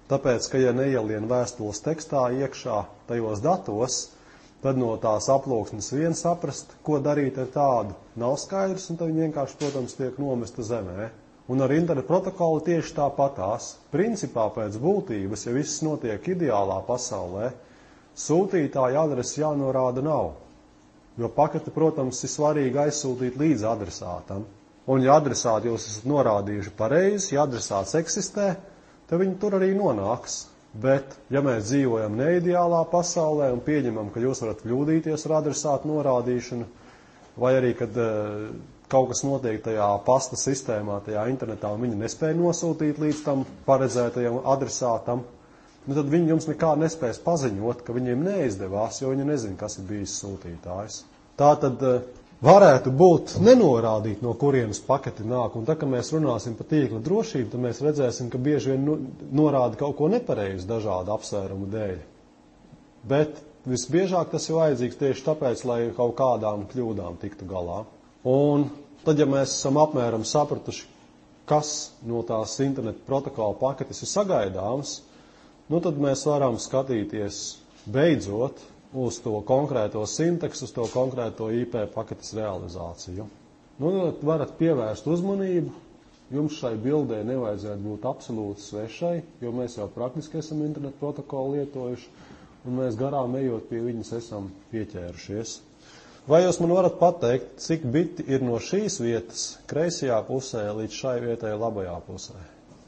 Tāpēc, ka ja neielien vēstules tekstā iekšā tajos datos, tad no tās aploksnes vien saprast, ko darīt ar tādu, nav skaidrs, un tad viņi vienkārši, protams, tiek nomesta zemē. Un ar internetu protokolu tieši tāpatās. Principā pēc būtības, ja viss notiek ideālā pasaulē, sūtītāja adrese jānorāda nav. Jo paketi, protams, ir svarīgi aizsūtīt līdz adresātam. Un ja adresāti jūs esat norādījuši pareizi, ja adresāts eksistē, tad viņi tur arī nonāks. Bet, ja mēs dzīvojam neideālā pasaulē un pieņemam, ka jūs varat kļūdīties ar adresātu norādīšanu, vai arī, kad kaut kas notiek tajā pasta sistēmā, tajā internetā, un viņi nespēja nosūtīt līdz tam paredzētajam adresātam, tad viņi jums nekā nespēs paziņot, ka viņiem neizdevās, jo viņi nezin, kas ir bijis sūtītājs. Tā tad varētu būt nenorādīt, no kurienes paketi nāk, un tā, ka mēs runāsim par tīkla drošību, tad mēs redzēsim, ka bieži vien norāda kaut ko nepareizi dažādu apsvērumu dēļ. Bet visbiežāk tas ir vajadzīgs tieši tāpēc, lai kaut kādām kļūdām tiktu galā. Un tad, ja mēs esam apmēram sapratuši, kas no tās interneta protokola paketes ir sagaidāms, tad mēs varam skatīties beidzot uz to konkrēto sintaksu, uz to konkrēto IP paketes realizāciju. Tad varat pievērst uzmanību. Jums šai bildē nevajadzētu būt absolūti svešai, jo mēs jau praktiski esam internetu protokolu lietojuši, un mēs garām ejot pie viņas esam pieķērušies. Vai jūs man varat pateikt, cik biti ir no šīs vietas kreisajā pusē līdz šai vietai labajā pusē?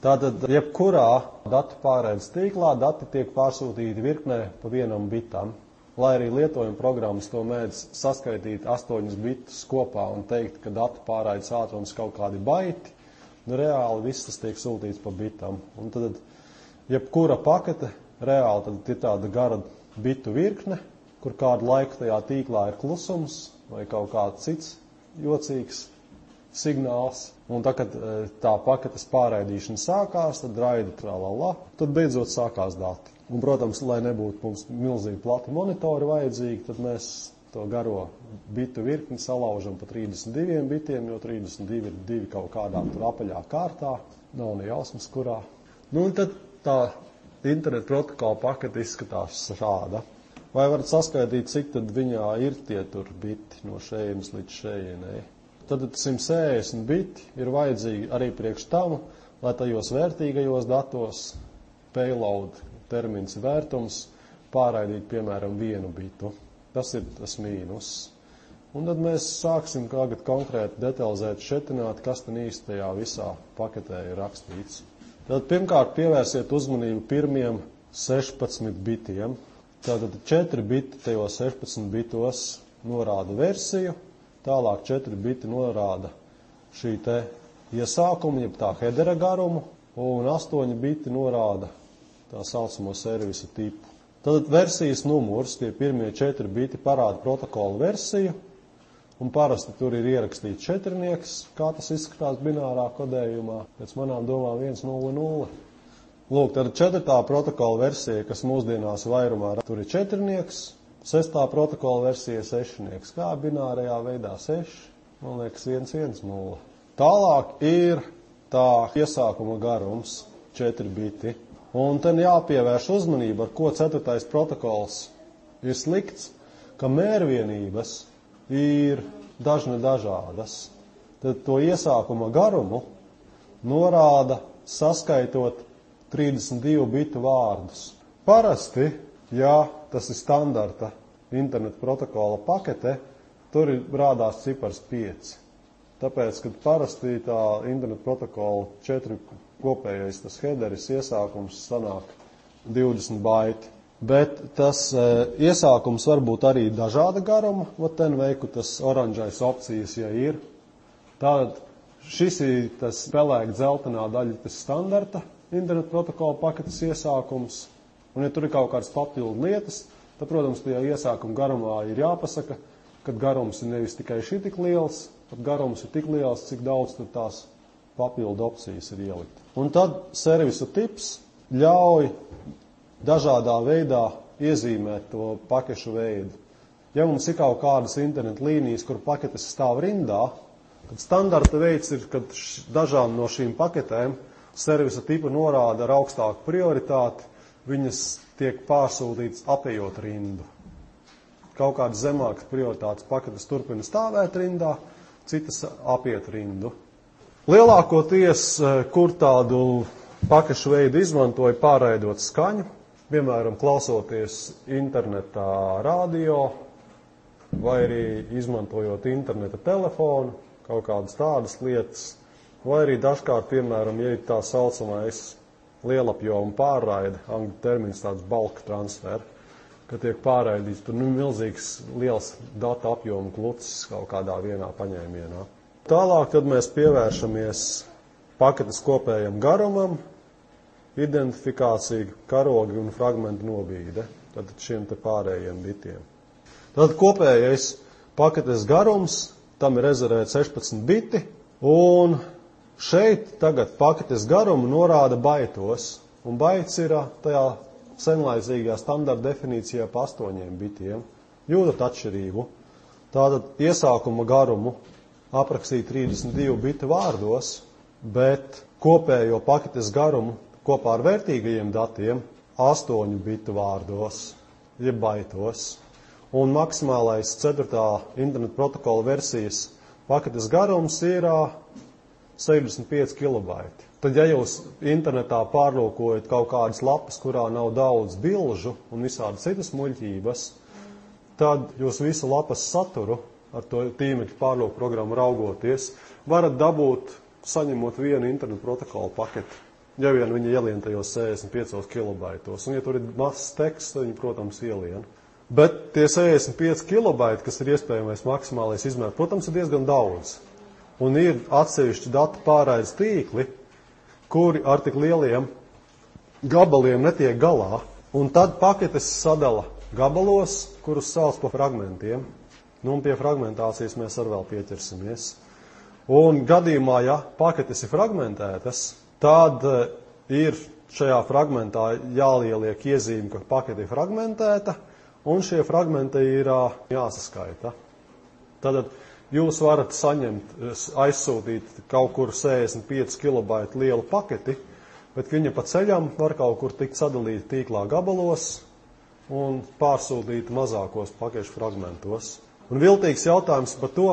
Tātad, jebkurā datu pārēdes tīklā dati tiek pārsūtīti virknē pa vienam bitam, lai arī lietojuma programmas to mēdz saskaitīt 8 bitus kopā un teikt, ka datu pārēdes ātrums kaut kādi baiti, reāli viss tas tiek sūtīts pa bitam. Un tad, jebkura pakete reāli tad ir tāda gara bitu virkne, kur kādu laiku tajā tīklā ir klusums vai kaut kāds cits jocīgs signāls. Un tā, kad tā paketes pārraidīšana sākās, tad raida tralala, tad beidzot sākās dati. Un, protams, lai nebūtu mums milzīgi plati monitori vajadzīgi, tad mēs to garo bitu virkni salaužam pa 32 bitiem, jo 32 ir 2 kaut kādā tur apaļā kārtā, nav ne jausmas kurā. Un tad tā internet protokola pakete izskatās šāda. Vai varat saskaitīt, cik tad viņā ir tie tur biti no šejienes līdz šejienei? Tad 160 biti ir vajadzīgi arī priekš tam, lai tajos vērtīgajos datos payload termins vērtums pārraidīt, piemēram, 1 bitu. Tas ir tas mīnus. Un tad mēs sāksim tagad konkrēti detalizēt šetināt, kas tad īstajā visā paketē ir rakstīts. Tad pirmkārt pievērsiet uzmanību pirmiem 16 bitiem. Tātad 4 biti tajos 16 bitos norāda versiju, tālāk 4 biti norāda šī te iesākumu, jeb tā hedera garumu, un 8 biti norāda tā saucamo servisa tipu. Tātad versijas numurs, tie pirmie 4 biti parāda protokolu versiju, un parasti tur ir ierakstīts 4, kā tas izskatās binārā kodējumā, pēc manām domām 100. Lūk, tad 4. protokola versija, kas mūsdienās vairumā, tur ir 4, 6. protokola versija 6, kā binārajā veidā 6, man liekas 110. Tālāk ir tā iesākuma garums 4 biti, un ten jāpievērš uzmanība, ar ko 4. protokols ir slikts, ka mērvienības ir dažādas. Tad to iesākuma garumu norāda saskaitot 32 bitu vārdus. Parasti, ja tas ir standarta internetu protokola pakete, tur rādās cipars 5. Tāpēc, kad parasti tā internetu protokola 4 kopējais tas headeris iesākums sanāk 20 baiti. Bet tas iesākums var būt arī dažāda garuma, ten veiku tas oranžais opcijas, ja ir. Tātad šis ir tas pelēk dzeltenā daļa, tas standarta internetu protokola paketes iesākums, un ja tur ir kaut kādas papildu lietas, tad, protams, tajā iesākuma garumā ir jāpasaka, ka garums ir nevis tikai šitik liels, bet garums ir tik liels, cik daudz tur tās papildu opcijas ir ielikt. Un tad servisa tips ļauj dažādā veidā iezīmēt to pakešu veidu. Ja mums ir kaut kādas internetu līnijas, kur paketes stāv rindā, tad standarta veids ir, kad dažām no šīm paketēm servisa tipa norāda ar augstāku prioritāti, viņas tiek pārsūtītas apējot rindu. Kaut kādas zemākas prioritātes paketes turpina stāvēt rindā, citas apiet rindu. Lielākoties, kur tādu pakešu veidu izmantoja, pārraidot skaņu, piemēram, klausoties internetā radio, vai arī izmantojot interneta telefonu, kaut kādas tādas lietas, vai arī dažkārt, piemēram, ja ir tā saucamais lielapjoma pārraide, angļu termins tāds bulk transfer, ka tiek pārraidīts tur milzīgs liels datu apjoma klucis kaut kādā vienā paņēmienā. Tālāk tad mēs pievēršamies paketes kopējam garumam, identifikācija, karogi un fragmentu nobīde, tad šiem te pārējiem bitiem. Tad kopējais paketes garums, tam ir rezervēts 16 biti, un šeit tagad paketes garumu norāda baitos, un baits ir tajā senlaicīgajā standarta definīcijā pa 8 bitiem. Jūtat atšķirību. Tātad iesākuma garumu aprakstīt 32 bitu vārdos, bet kopējo paketes garumu kopā ar vērtīgajiem datiem 8 bitu vārdos, jeb baitos. Un maksimālais 4. interneta protokola versijas paketes garums ir 65 kilobaiti. Tad, ja jūs internetā pārlūkojat kaut kādas lapas, kurā nav daudz bilžu un visādi citas muļķības, tad jūs visu lapas saturu ar to tīmekļa pārlūku programmu raugoties varat dabūt, saņemot vienu internetu protokolu paketi, ja vien viņi ielien tajos 65 kilobaitos. Un, ja tur ir mazs teksts, tad viņi, protams, ielien. Bet tie 65 kilobaiti, kas ir iespējamais maksimālais izmērs, protams, ir diezgan daudz. Un ir atsevišķi datu pārraides tīkli, kuri ar tik lieliem gabaliem netiek galā. Un tad paketes sadala gabalos, kurus sauc par fragmentiem. Nu, un pie fragmentācijas mēs ar vēl pieķersimies. Un gadījumā, ja paketes ir fragmentētas, tad ir šajā fragmentā jālieliek iezīme, ka pakete ir fragmentēta, un šie fragmenti ir jāsaskaita. Tad jūs varat saņemt, aizsūtīt kaut kur 65 kilobaitu lielu paketi, bet viņa pa ceļam var kaut kur tikt sadalīta tīklā gabalos un pārsūtīt mazākos pakešu fragmentos. Un viltīgs jautājums par to,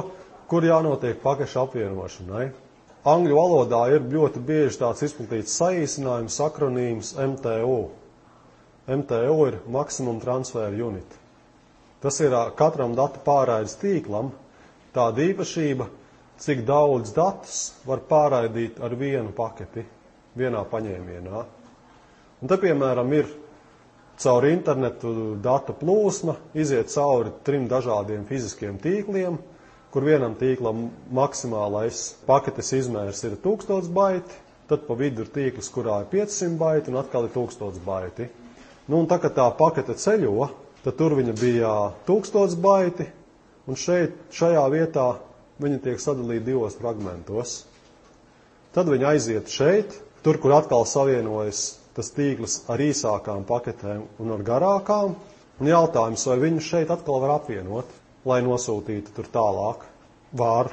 kur jānotiek pakešu apvienošanai. Angļu valodā ir ļoti bieži tāds izplatīts saīsinājums, akronīms MTU. MTU ir Maximum Transfer Unit. Tas ir katram datu pārraides tīklam tāda īpašība, cik daudz datus var pārraidīt ar vienu paketi, vienā paņēmienā. Un te, piemēram, ir caur internetu datu plūsma, iziet cauri 3 dažādiem fiziskiem tīkliem, kur vienam tīklam maksimālais paketes izmērs ir 1000 baiti, tad pa vidu ir tīkls, kurā ir 500 baiti un atkal ir 1000 baiti. Nu, un tā, kad tā pakete ceļo, tad tur viņa bija 1000 baiti, un šajā vietā viņa tiek sadalīta 2 fragmentos. Tad viņa aiziet šeit, tur, kur atkal savienojas tas tīkls ar īsākām paketēm un ar garākām, un jautājums, vai viņu šeit atkal var apvienot, lai nosūtītu tur tālāk. Var.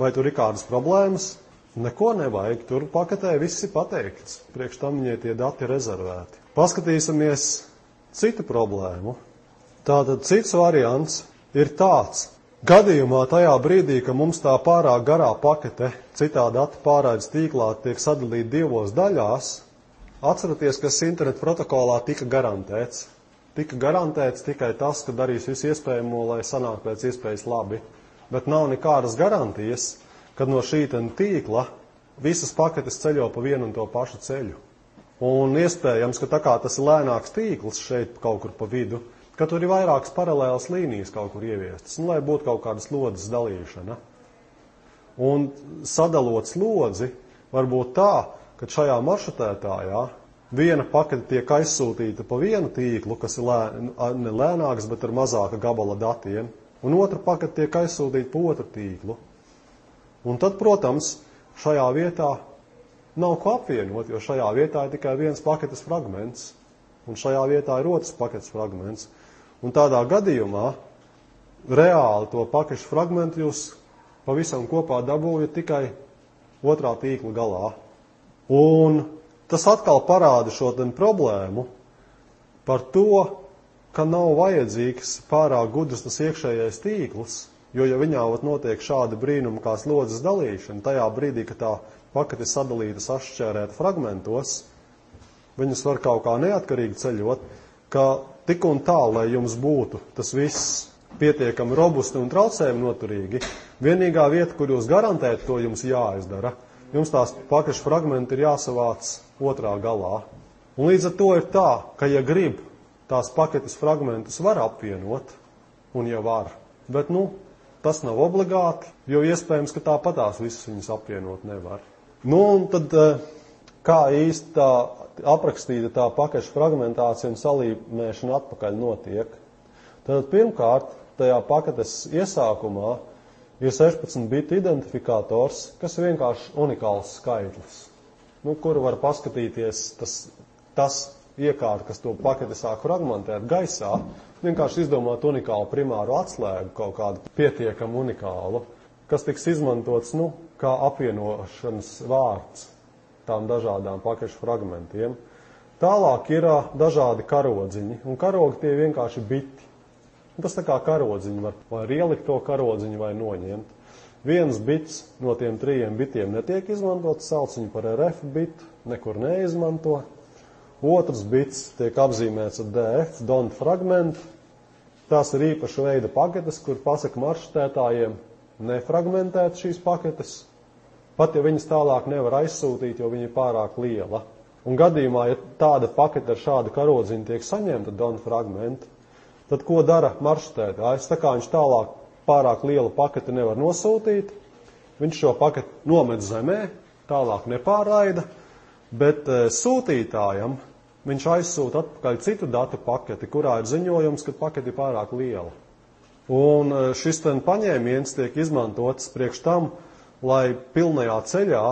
Vai tur ir kādas problēmas? Neko nevajag, tur paketē viss ir pateikts, priekš tam viņai tie dati rezervēti. Paskatīsimies citu problēmu. Tātad cits variants ir tāds. Gadījumā tajā brīdī, ka mums tā pārāk garā pakete citā datu pārraides tīklā tiek sadalīta 2 daļās, atceraties, kas internetu protokolā tika garantēts. Tika garantēts tikai tas, ka darīs visu iespējamo, lai sanāk pēc iespējas labi. Bet nav nekādas garantijas, kad no šī tīkla visas paketes ceļo pa vienu un to pašu ceļu. Un iespējams, ka tā kā tas ir lēnāks tīkls šeit kaut kur pa vidu, ka tur ir vairākas paralēlas līnijas kaut kur ieviestas, un lai būtu kaut kādas slodzes dalīšana. Un sadalot slodzi, var būt tā, ka šajā maršrutētājā viena pakete tiek aizsūtīta pa vienu tīklu, kas ir ne lēnāks, bet ar mazāka gabala datiem, un otra pakete tiek aizsūtīta pa otru tīklu. Un tad, protams, šajā vietā nav ko apvienot, jo šajā vietā ir tikai viens paketes fragments, un šajā vietā ir otrs paketes fragments. Un tādā gadījumā reāli to pakešu fragmentu jūs pavisam kopā dabūjat tikai otrā tīkla galā. Un tas atkal parāda šo problēmu par to, ka nav vajadzīgs pārāk gudrs tas iekšējais tīkls, Jo, ja viņā notiek šādi brīnumi kā slodzes dalīšana, tajā brīdī, ka tā pakete ir sadalīta sašķērēta fragmentos, viņas var kaut kā neatkarīgi ceļot, ka tik un tā, lai jums būtu tas viss pietiekami robusti un traucējumi noturīgi, vienīgā vieta, kur jūs garantēt to jums jāizdara, jums tās pakašu fragmenti ir jāsavāc otrā galā. Un līdz ar to ir tā, ka, ja grib, tās paketes fragmentus var apvienot, un ja var, bet, tas nav obligāti, jo iespējams, ka tāpatās visas viņas apvienot nevar. Un tad, kā īsti tā aprakstīta tā pakašu fragmentācija un salīmēšana atpakaļ notiek? Tad pirmkārt, tajā paketes iesākumā ir 16 bitu identifikators, kas ir vienkārši unikāls skaitlis, kuru var paskatīties tas iekārta, kas to paketi sāk fragmentēt gaisā, vienkārši izdomāt unikālu primāru atslēgu, kaut kādu pietiekamu unikālu, kas tiks izmantots, kā apvienošanas vārds tām dažādām pakešu fragmentiem. Tālāk ir dažādi karodziņi, un karogi tie vienkārši biti. Tas tā kā karodziņi var ielikt to karodziņu vai noņemt. Viens bits no tiem 3 bitiem netiek izmantots, sauc viņu par RF bitu, nekur neizmanto. Otrs bits tiek apzīmēts ar DF, don't fragment. Tās ir īpaša veida paketes, kur pasaka maršrutētājiem nefragmentēt šīs paketes, pat ja viņas tālāk nevar aizsūtīt, jo viņa ir pārāk liela. Un gadījumā, ja tāda pakete ar šādu karodziņu tiek saņemta, don't fragment, tad ko dara maršrutētājs? Tā kā viņš tālāk pārāk lielu paketi nevar nosūtīt, viņš šo paketi nomet zemē, tālāk nepārraida, bet sūtītājam viņš aizsūta atpakaļ citu datu paketi, kurā ir ziņojums, ka paketi ir pārāk liela. Un šis paņēmiens tiek izmantots priekš tam, lai pilnajā ceļā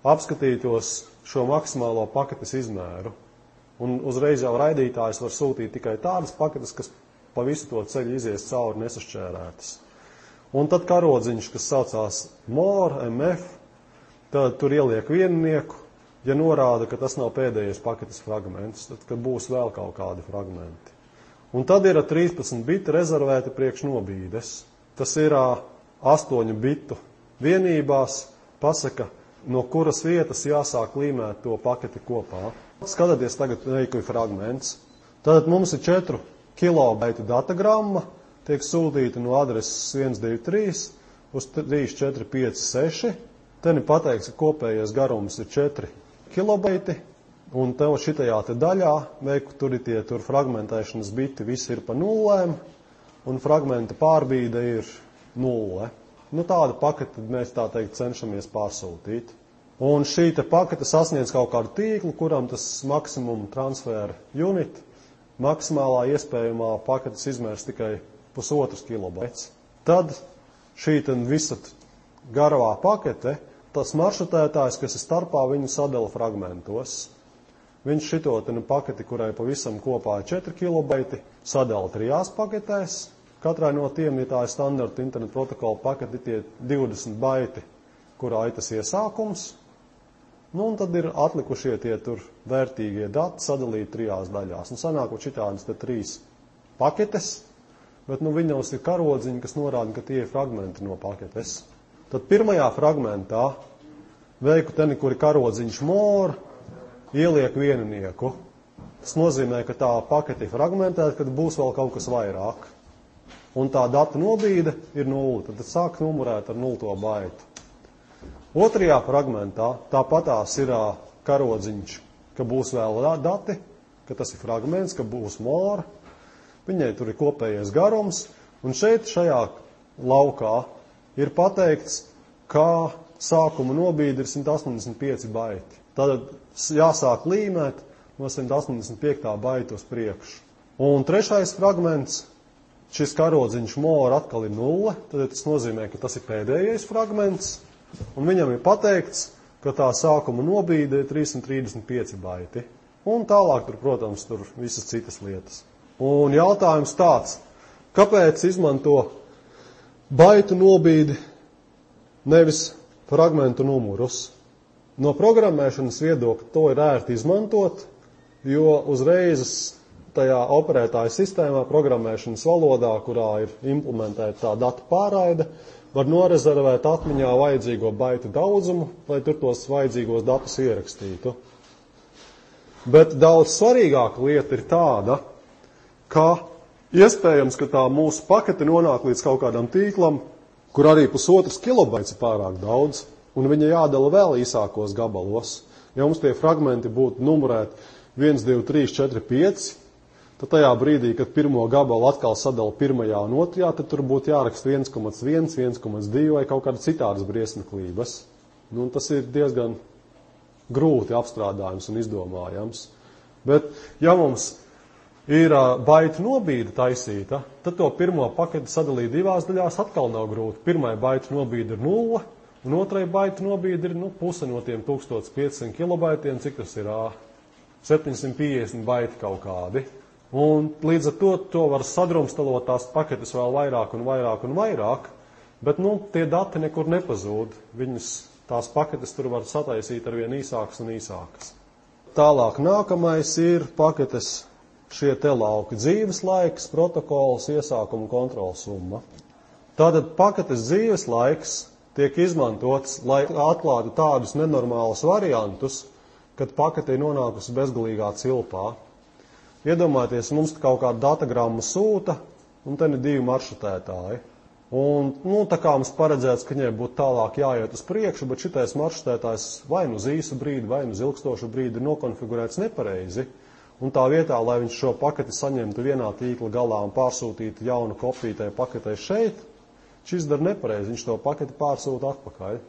apskatītos šo maksimālo paketes izmēru. Un uzreiz jau raidītājs var sūtīt tikai tādas paketes, kas pa visu to ceļu izies cauri nesašķērētas. Un tad karodziņš, kas saucās MOR, MF, tad tur ieliek viennieku, ja norāda, ka tas nav pēdējais paketes fragments, tad, kad būs vēl kaut kādi fragmenti. Un tad ir 13 biti rezervēti priekš nobīdes. Tas ir 8 bitu vienībās, pasaka, no kuras vietas jāsāk līmēt to paketi kopā. Skatieties tagad veikuļu fragments. Tad mums ir 4 kilobaitu datagramma, tiek sūtīta no adreses 123 uz 3456. Te ir pateikts, ka kopējais garums ir 4 kilobaiti, un tev šitajā te daļā, tur ir tur fragmentēšanas biti, visi ir pa nullēm, un fragmenta pārbīde ir 0. Tāda pakete mēs tā teikt cenšamies pārsūtīt. Un šī te pakete sasniedz kaut kādu tīklu, kuram tas maksimum transfer unit, maksimālā iespējamā paketes izmērs tikai 1,5 kilobaits. Tad šī visa garā pakete, tas maršrutētājs, kas ir starpā, viņu sadala fragmentos. Viņš šito paketi, kurai pavisam kopā ir 4 kilobaiti, sadala 3 paketēs. Katrai no tiem, ja tā ir standarta internetu protokola paketi, tie 20 baiti, kurā ir tas iesākums. Un tad ir atlikušie tie tur vērtīgie dati sadalīti 3 daļās. Sanāk, ka šitādas 3 paketes, bet viņos ir karodziņi, kas norāda, ka tie ir fragmenti no paketes. Tad pirmajā fragmentā veiku teni, kur ir karodziņš MOR, ieliek viennieku. Tas nozīmē, ka tā pakete ir fragmentēta, kad būs vēl kaut kas vairāk. Un tā data nobīde ir 0, tad sāk numurēt ar 0 baitu. Otrajā fragmentā tāpatās ir karodziņš, ka būs vēl dati, ka tas ir fragments, ka būs MOR. Viņai tur ir kopējais garums, un šajā laukā ir pateikts, kā sākuma nobīde ir 185 baiti. Tad jāsāk līmēt no 185. baita uz priekšu. Un trešais fragments, šis karodziņš MOR atkal ir 0, tad tas nozīmē, ka tas ir pēdējais fragments, un viņam ir pateikts, ka tā sākuma nobīde ir 335 baiti. Un tālāk tur, protams, tur visas citas lietas. Un jautājums tāds, kāpēc izmanto baitu nobīdi, nevis fragmentu numurus? No programmēšanas viedokļa to ir ērti izmantot, jo uzreiz tajā operētāja sistēmā, programmēšanas valodā, kurā ir implementēta tā datu pārraide, var norezervēt atmiņā vajadzīgo baitu daudzumu, lai tur tos vajadzīgos datus ierakstītu. Bet daudz svarīgāka lieta ir tāda, ka iespējams, ka tā mūsu pakete nonāk līdz kaut kādam tīklam, kur arī 1,5 kilobaits ir pārāk daudz, un viņa jādala vēl īsākos gabalos. Ja mums tie fragmenti būtu numurēti 1, 2, 3, 4, 5, tad tajā brīdī, kad pirmo gabalu atkal sadala pirmajā un otrajā, tad tur būtu jāraksta 1,1, 1,2 vai kaut kāda citādas briesmeklības. Nu, tas ir diezgan grūti apstrādājums un izdomājams. Bet, ja mums ir baitu nobīde taisīta, tad to pirmo paketi sadalīt divās daļās atkal nav grūti. Pirmai baitu nobīde ir 0, un otrai baitu nobīde ir puse no tiem 1500 kilobaitiem, cik tas ir 750 baiti kaut kādi. Un līdz ar to var sadrumstalot tās paketes vēl vairāk un vairāk un vairāk, bet tie dati nekur nepazūd. Tās paketes tur var sataisīt arvien īsākas un īsākas. Tālāk nākamais ir paketes šie te lauki: dzīves laiks, protokols, iesākuma kontrols summa. Tātad paketes dzīves laiks tiek izmantots, lai atklātu tādus nenormālus variantus, kad pakete ir nonākusi bezgalīgā cilpā. Iedomājieties, mums kaut kāda datagramma sūta, un te ir 2 maršrutētāji. Un, tā kā mums paredzēts, ka viņai būtu tālāk jāiet uz priekšu, bet šitais maršrutētājs vai nu uz īsu brīdi, vai nu uz ilgstošu brīdi ir nokonfigurēts nepareizi. Un tā vietā, lai viņš šo paketi saņemtu vienā tīkla galā un pārsūtītu jaunu kopiju tai paketei šeit, šis dara nepareizi, viņš to paketi pārsūta atpakaļ.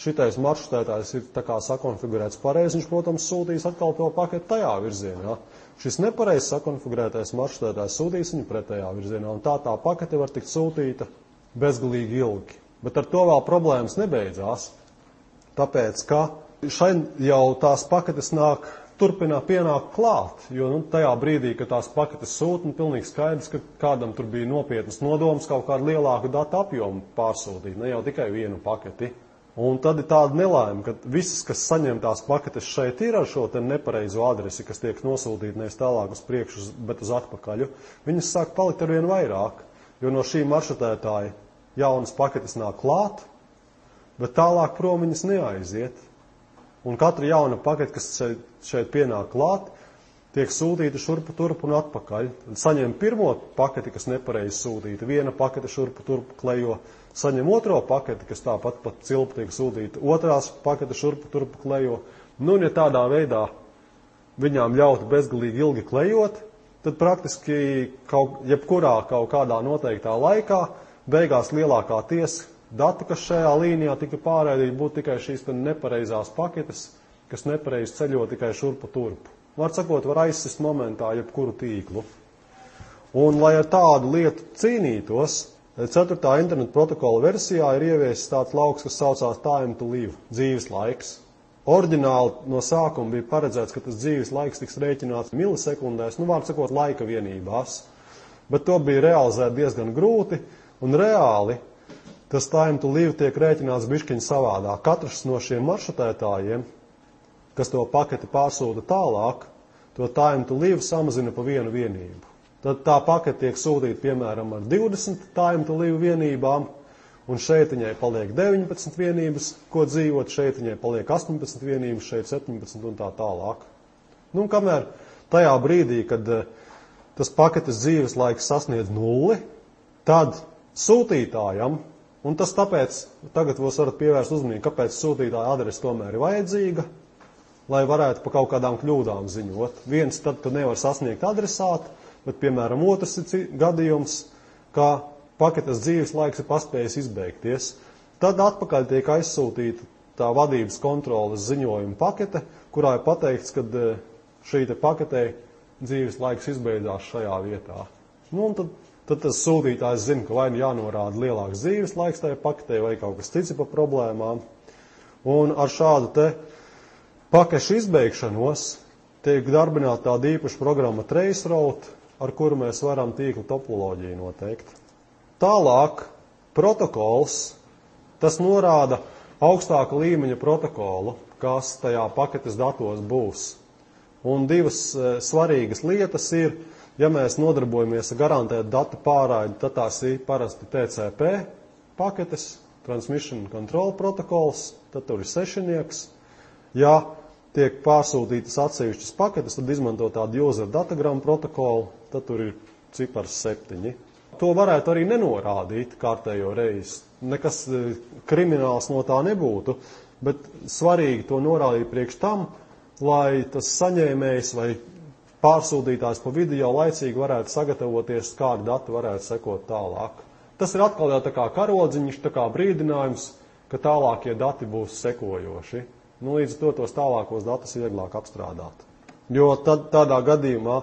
Šitais maršrutētājs ir tā kā sakonfigurēts pareizi, viņš, protams, sūtīs atkal to paketi tajā virzienā. Šis nepareizi sakonfigurētais maršrutētājs sūtīs viņu pretējā virzienā, un tā pakete var tikt sūtīta bezgalīgi ilgi. Bet ar to vēl problēmas nebeidzās, tāpēc, ka šeit jau tās paketes turpinā pienākt klāt, jo tajā brīdī, kad tās paketes sūta, pilnīgi skaidrs, ka kādam tur bija nopietnas nodoms kaut kādu lielāku datu apjomu pārsūtīt, ne jau tikai vienu paketi. Un tad ir tāda nelaime, ka visas, kas saņem tās paketes šeit ir ar šo te nepareizo adresi, kas tiek nosūtīta nevis tālāk uz priekšu, bet uz atpakaļu, viņas sāk palikt arvien vairāk, jo no šī maršrutētāja jaunas paketes nāk klāt, bet tālāk prom viņas neaiziet. Un katra jauna pakete, kas šeit pienāk klāt, tiek sūtīta šurpu turpu un atpakaļ. Saņem pirmo paketi, kas nepareizi sūtīta, viena pakete šurpu turpu klejo, saņem otro paketi, kas tāpat pat cilpu tiek sūtīta, otrās pakete šurpu turpu klejo. Un ja tādā veidā viņām ļautu bezgalīgi ilgi klejot, tad praktiski jebkurā kaut kādā noteiktā laikā beigās lielākā tiesa dati, kas šajā līnijā tika pārraidīti, būtu tikai šīs nepareizās paketes, kas nepareizi ceļo tikai šurpu turpu. Var sakot, var aizsist momentā jebkuru tīklu. Un, lai ar tādu lietu cīnītos, 4. interneta protokola versijā ir ieviesis tāds lauks, kas saucās time to live, dzīves laiks. Oriģināli no sākuma bija paredzēts, ka tas dzīves laiks tiks rēķināts milisekundēs, var sakot, laika vienībās. Bet to bija realizēt diezgan grūti, un reāli tas time to live tiek rēķināts bišķiņ savādāk. Katrs no šiem maršrutētājiem, kas to paketi pārsūta tālāk, to time to live samazina pa vienu vienību. Tad tā pakete tiek sūtīta, piemēram, ar 20 time to live vienībām, un šeit viņai paliek 19 vienības, ko dzīvot, šeit viņai paliek 18 vienības, šeit 17 un tā tālāk. Kamēr tajā brīdī, kad tas paketes dzīves laiks sasniedz 0, tad sūtītājam, un tas tāpēc, tagad jūs varat pievērst uzmanību, kāpēc sūtītāja adrese tomēr ir vajadzīga, lai varētu pa kaut kādām kļūdām ziņot. Viens tad, kad nevar sasniegt adresātu, bet, piemēram, otrs ir gadījums, ka paketes dzīves laiks ir paspējis izbeigties. Tad atpakaļ tiek aizsūtīta tā vadības kontroles ziņojuma pakete, kurā ir pateikts, ka šī te paketē dzīves laiks izbeidzās šajā vietā. Tad tas sūtītājs zina, ka vai nu jānorāda lielāks dzīves laiks tajā paketē, vai kaut kas cits pa problēmām. Un ar šādu te pakešu izbeigšanos tiek darbināta tāda īpaša programma Traceroute, ar kuru mēs varam tīkla topoloģiju noteikt. Tālāk protokols, tas norāda augstāka līmeņa protokolu, kas tajā paketes datos būs. Un divas svarīgas lietas ir, ja mēs nodarbojamies ar garantētu datu pārraidi, tad tās ir parasti TCP paketes, Transmission Control Protocols, tad tur ir sešinieks. Ja tiek pārsūtītas atsevišķas paketes, tad izmanto tādu user datagram protokolu, tad tur ir cipars 7. To varētu arī nenorādīt kārtējo reizi. Nekas krimināls no tā nebūtu, bet svarīgi to norādīt priekš tam, lai tas saņēmējs vai pārsūtītājs pa vidu jau laicīgi varētu sagatavoties, kādi dati varētu sekot tālāk. Tas ir atkal jau tā kā karodziņš, tā kā brīdinājums, ka tālākie dati būs sekojoši. Līdz to tos tālākos datus vieglāk apstrādāt. Jo tādā gadījumā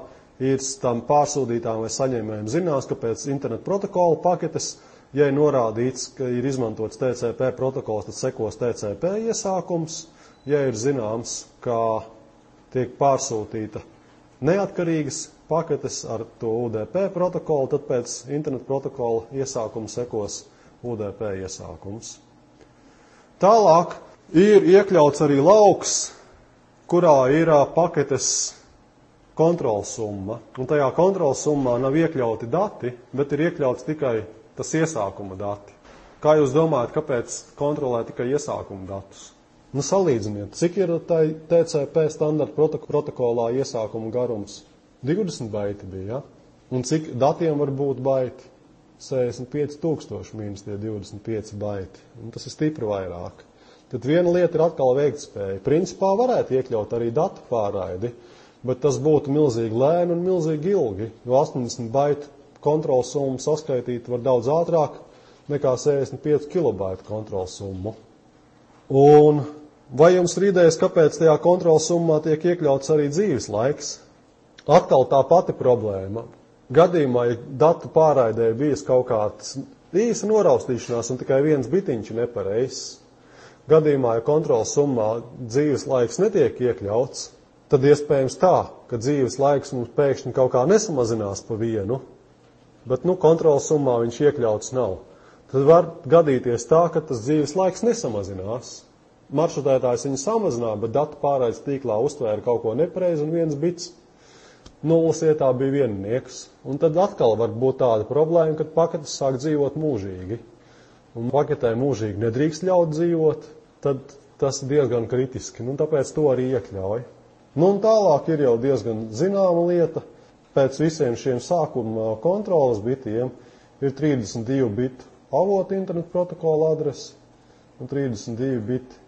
ir tam pārsūtītājiem vai saņēmējiem zinās, ka pēc internet protokola paketes, ja ir norādīts, ka ir izmantots TCP protokols, tad sekos TCP iesākums. Ja ir zināms, ka tiek pārsūtīta neatkarīgas paketes ar to UDP protokolu, tad pēc internet protokola iesākuma sekos UDP iesākums. Tālāk ir iekļauts arī lauks, kurā ir paketes kontrolsumma. Un tajā kontrolsummā nav iekļauti dati, bet ir iekļauts tikai tas iesākuma dati. Kā jūs domājat, kāpēc kontrolē tikai iesākuma datus? Salīdziniet, cik ir TCP standarta protokolā iesākuma garums? 20 baiti bija, ja? Un cik datiem var būt baiti? 65,000 mīnus tie 25 baiti. Un tas ir stipri vairāk. Tad viena lieta ir atkal veiktspēja. Principā varētu iekļaut arī datu pārraidi, bet tas būtu milzīgi lēni un milzīgi ilgi. Jo 80 baitu kontrolsummu saskaitīt var daudz ātrāk nekā 65 kilobaitu kontrolsummu. Un vai jums ir idejas, kāpēc tajā kontrolsummā tiek iekļauts arī dzīves laiks? Atkal tā pati problēma. Gadījumā, ja datu pārraidē bijis kaut kāds īsa noraustīšanās un tikai viens bitiņš ir nepareizs, gadījumā, ja kontrolsummā dzīves laiks netiek iekļauts, tad iespējams tā, ka dzīves laiks mums pēkšņi kaut kā nesamazinās pa vienu, bet kontrolsummā viņš iekļauts nav. Tad var gadīties tā, ka tas dzīves laiks nesamazinās. Maršrutētājs viņu samazinā, bet datu pārraides tīklā uztvēra kaut ko nepareizi un viens bits nulles vietā bija viennieks. Un tad atkal var būt tāda problēma, kad paketes sāk dzīvot mūžīgi. Un paketē mūžīgi nedrīkst ļaut dzīvot, tad tas ir diezgan kritiski. Tāpēc to arī iekļauj. Un tālāk ir jau diezgan zināma lieta. Pēc visiem šiem sākuma kontrolas bitiem ir 32 bitu avota internetu protokola adrese un 32 biti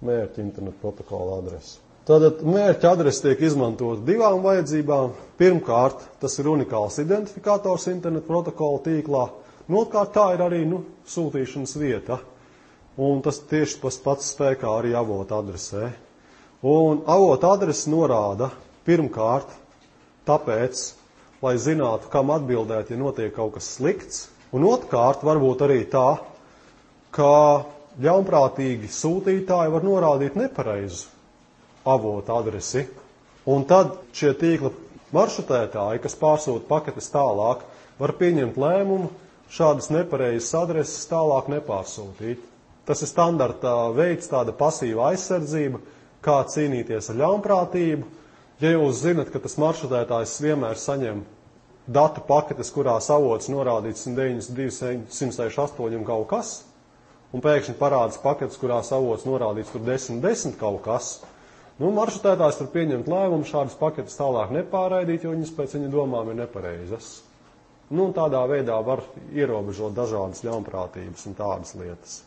mērķa internetu protokola adrese. Tātad mērķa adrese tiek izmantot divām vajadzībām. Pirmkārt, tas ir unikāls identifikators internetu protokola tīklā. Otrkārt, tā ir arī sūtīšanas vieta. Un tas tieši pats spēkā arī avota adresē. Un avota adrese norāda pirmkārt tāpēc, lai zinātu, kam atbildēt, ja notiek kaut kas slikts. Un otrkārt, varbūt arī tā, ka ļaunprātīgi sūtītāji var norādīt nepareizu avota adresi. Un tad šie tīkla maršrutētāji, kas pārsūta paketes tālāk, var pieņemt lēmumu šādas nepareizas adreses tālāk nepārsūtīt. Tas ir standarta veids, tāda pasīva aizsardzība, kā cīnīties ar ļaunprātību. Ja jūs zinat, ka tas maršrutētājs vienmēr saņem datu paketes, kurās avots norādīts 192, 168 un kaut kas, un pēkšņi parādas paketes, kurās avots norādīts tur 10 kaut kas, maršrutētājs var pieņemt lēmumu šādas paketes tālāk nepārraidīt, jo viņas pēc viņa domām ir nepareizas. Tādā veidā var ierobežot dažādas ļaunprātības un tādas lietas.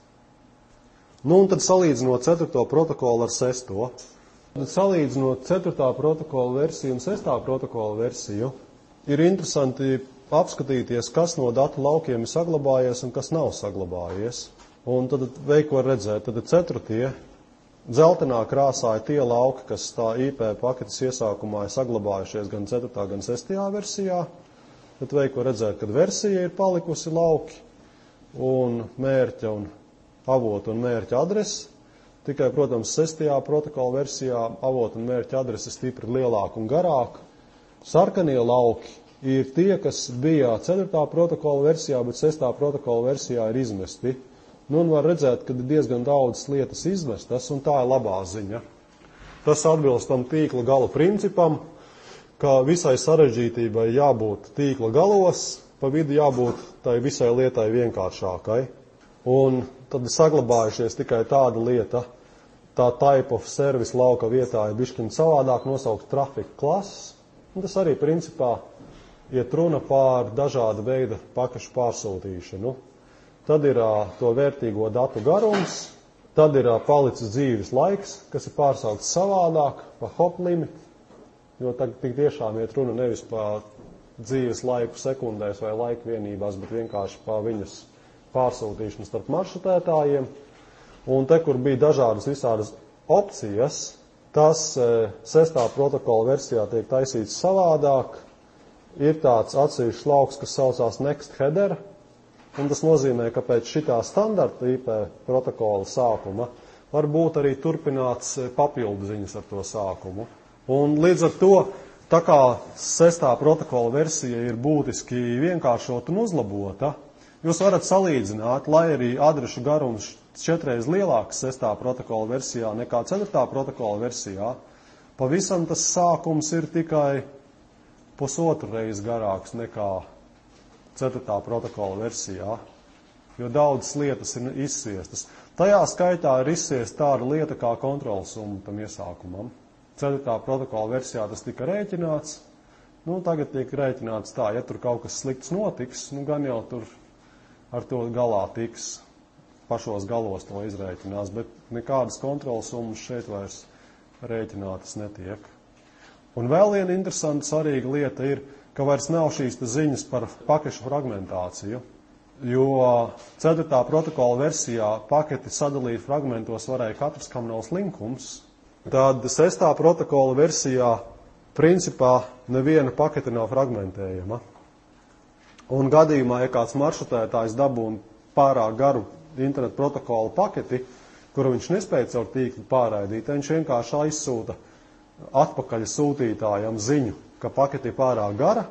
Un tad salīdzinot 4. protokolu ar 6. Salīdzinot 4. protokola versiju un 6. protokola versiju, ir interesanti apskatīties, kas no datu laukiem ir saglabājies un kas nav saglabājies. Un tad veiko redzēt, tad 4. Dzeltenā krāsā ir tie lauki, kas tā IP paketes iesākumā ir saglabājušies gan 4. gan 6. versijā. Tad veiko redzēt, kad versija ir palikusi lauki un mērķa un avota un mērķa adrese. Tikai, protams, 6. protokola versijā avota un mērķa adrese stipri lielāka un garāka. Sarkanie lauki ir tie, kas bija 4. protokola versijā, bet 6. protokola versijā ir izmesti. Un var redzēt, ka ir diezgan daudz lietas izmestas, un tā ir labā ziņa. Tas atbilst tam tīkla gala principam, ka visai sarežģītībai jābūt tīkla galos, pa vidu jābūt tai visai lietai vienkāršākai. Un tad saglabājušies tikai tāda lieta, tā type of service lauka vietā ir bišķiņ savādāk nosaukt traffic classes, un tas arī principā iet runa pār dažāda veida pakašu pārsūtīšanu. Tad ir to vērtīgo datu garums, tad ir palicis dzīves laiks, kas ir pārsaukts savādāk, pa hop limit, jo tagad tik tiešām iet runa nevis pa dzīves laiku sekundēs vai laika vienībās, bet vienkārši pa viņas pārsūtīšanu starp maršrutētājiem. Un te, kur bija dažādas visādas opcijas, tas 6. protokola versijā tiek taisīts savādāk. Ir tāds atsevišķs lauks, kas saucās next header, un tas nozīmē, ka pēc šitā standarta IP protokola sākuma var būt arī turpināts papildu ziņas ar to sākumu. Un līdz ar to, tā kā 6. protokola versija ir būtiski vienkāršota un uzlabota, jūs varat salīdzināt, lai arī adrešu garums 4 reiz lielāks 6. protokola versijā nekā 4. protokola versijā, pavisam tas sākums ir tikai 1,5 reizi garāks nekā 4. protokola versijā, jo daudzas lietas ir izsviestas. Tajā skaitā ir izsviesta tāda lieta kā kontrolas summa tam iesākumam. 4. protokola versijā tas tika rēķināts, tagad tiek rēķināts tā, ja tur kaut kas slikts notiks, gan jau tur ar to galā tiks, pašos galos to izrēķinās, bet nekādas kontrolas summas šeit vairs rēķinātas netiek. Un vēl viena interesanta, svarīga lieta ir, ka vairs nav šīs ziņas par pakešu fragmentāciju, jo 4. protokola versijā paketi sadalīt fragmentos varēja katrs, kam nav slinkums. Tad 6. protokola versijā principā neviena pakete nav fragmentējama. Un gadījumā, ja kāds maršrutētājs dabūna pārāk garu internetu protokola paketi, kuru viņš nespēja caur tīklu pārraidīt, viņš vienkārši aizsūta atpakaļ sūtītājam ziņu, ka paketi ir pārāk gara,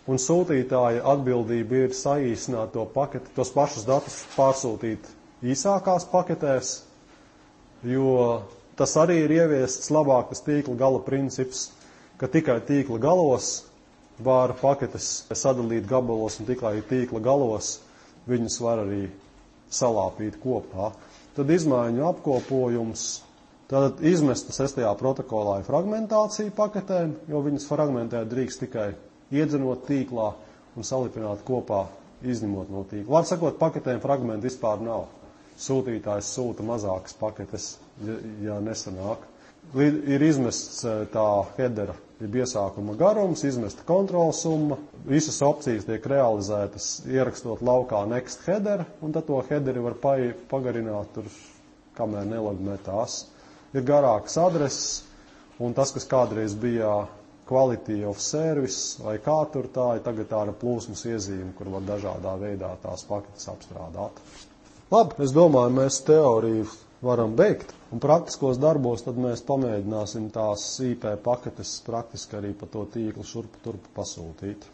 un sūtītāja atbildība ir saīsināt to paketi, tos pašus datus pārsūtīt īsākās paketēs, jo tas arī ir ieviests labāk tas tīkla gala princips, ka tikai tīkla galos var paketes sadalīt gabalos, un tikai tīkla galos viņus var arī salāpīt kopā. Tad izmaiņu apkopojums. Tātad izmesta 6. protokolā ir fragmentācija paketēm, jo viņas fragmentēt drīkst tikai iedzenot tīklā un salipināt kopā, izņemot no tīkla. Var sakot, paketēm fragmenti vispār nav. Sūtītājs sūta mazākas paketes, ja nesanāk. Ir izmests tā headera, ir iesākuma garums, izmesta kontrolas summa. Visas opcijas tiek realizētas ierakstot laukā next header, un tad to headeri var pagarināt tur, kamēr nelogmetās. Ir garākas adreses, un tas, kas kādreiz bija quality of service, vai kā tur tā, ir tagad tāda plūsmas iezīme, kur var dažādā veidā tās paketes apstrādāt. Labi, es domāju, mēs teoriju varam beigt, un praktiskos darbos tad mēs pamēģināsim tās IP paketes praktiski arī pa to tīklu šurpu turpu pasūtīt.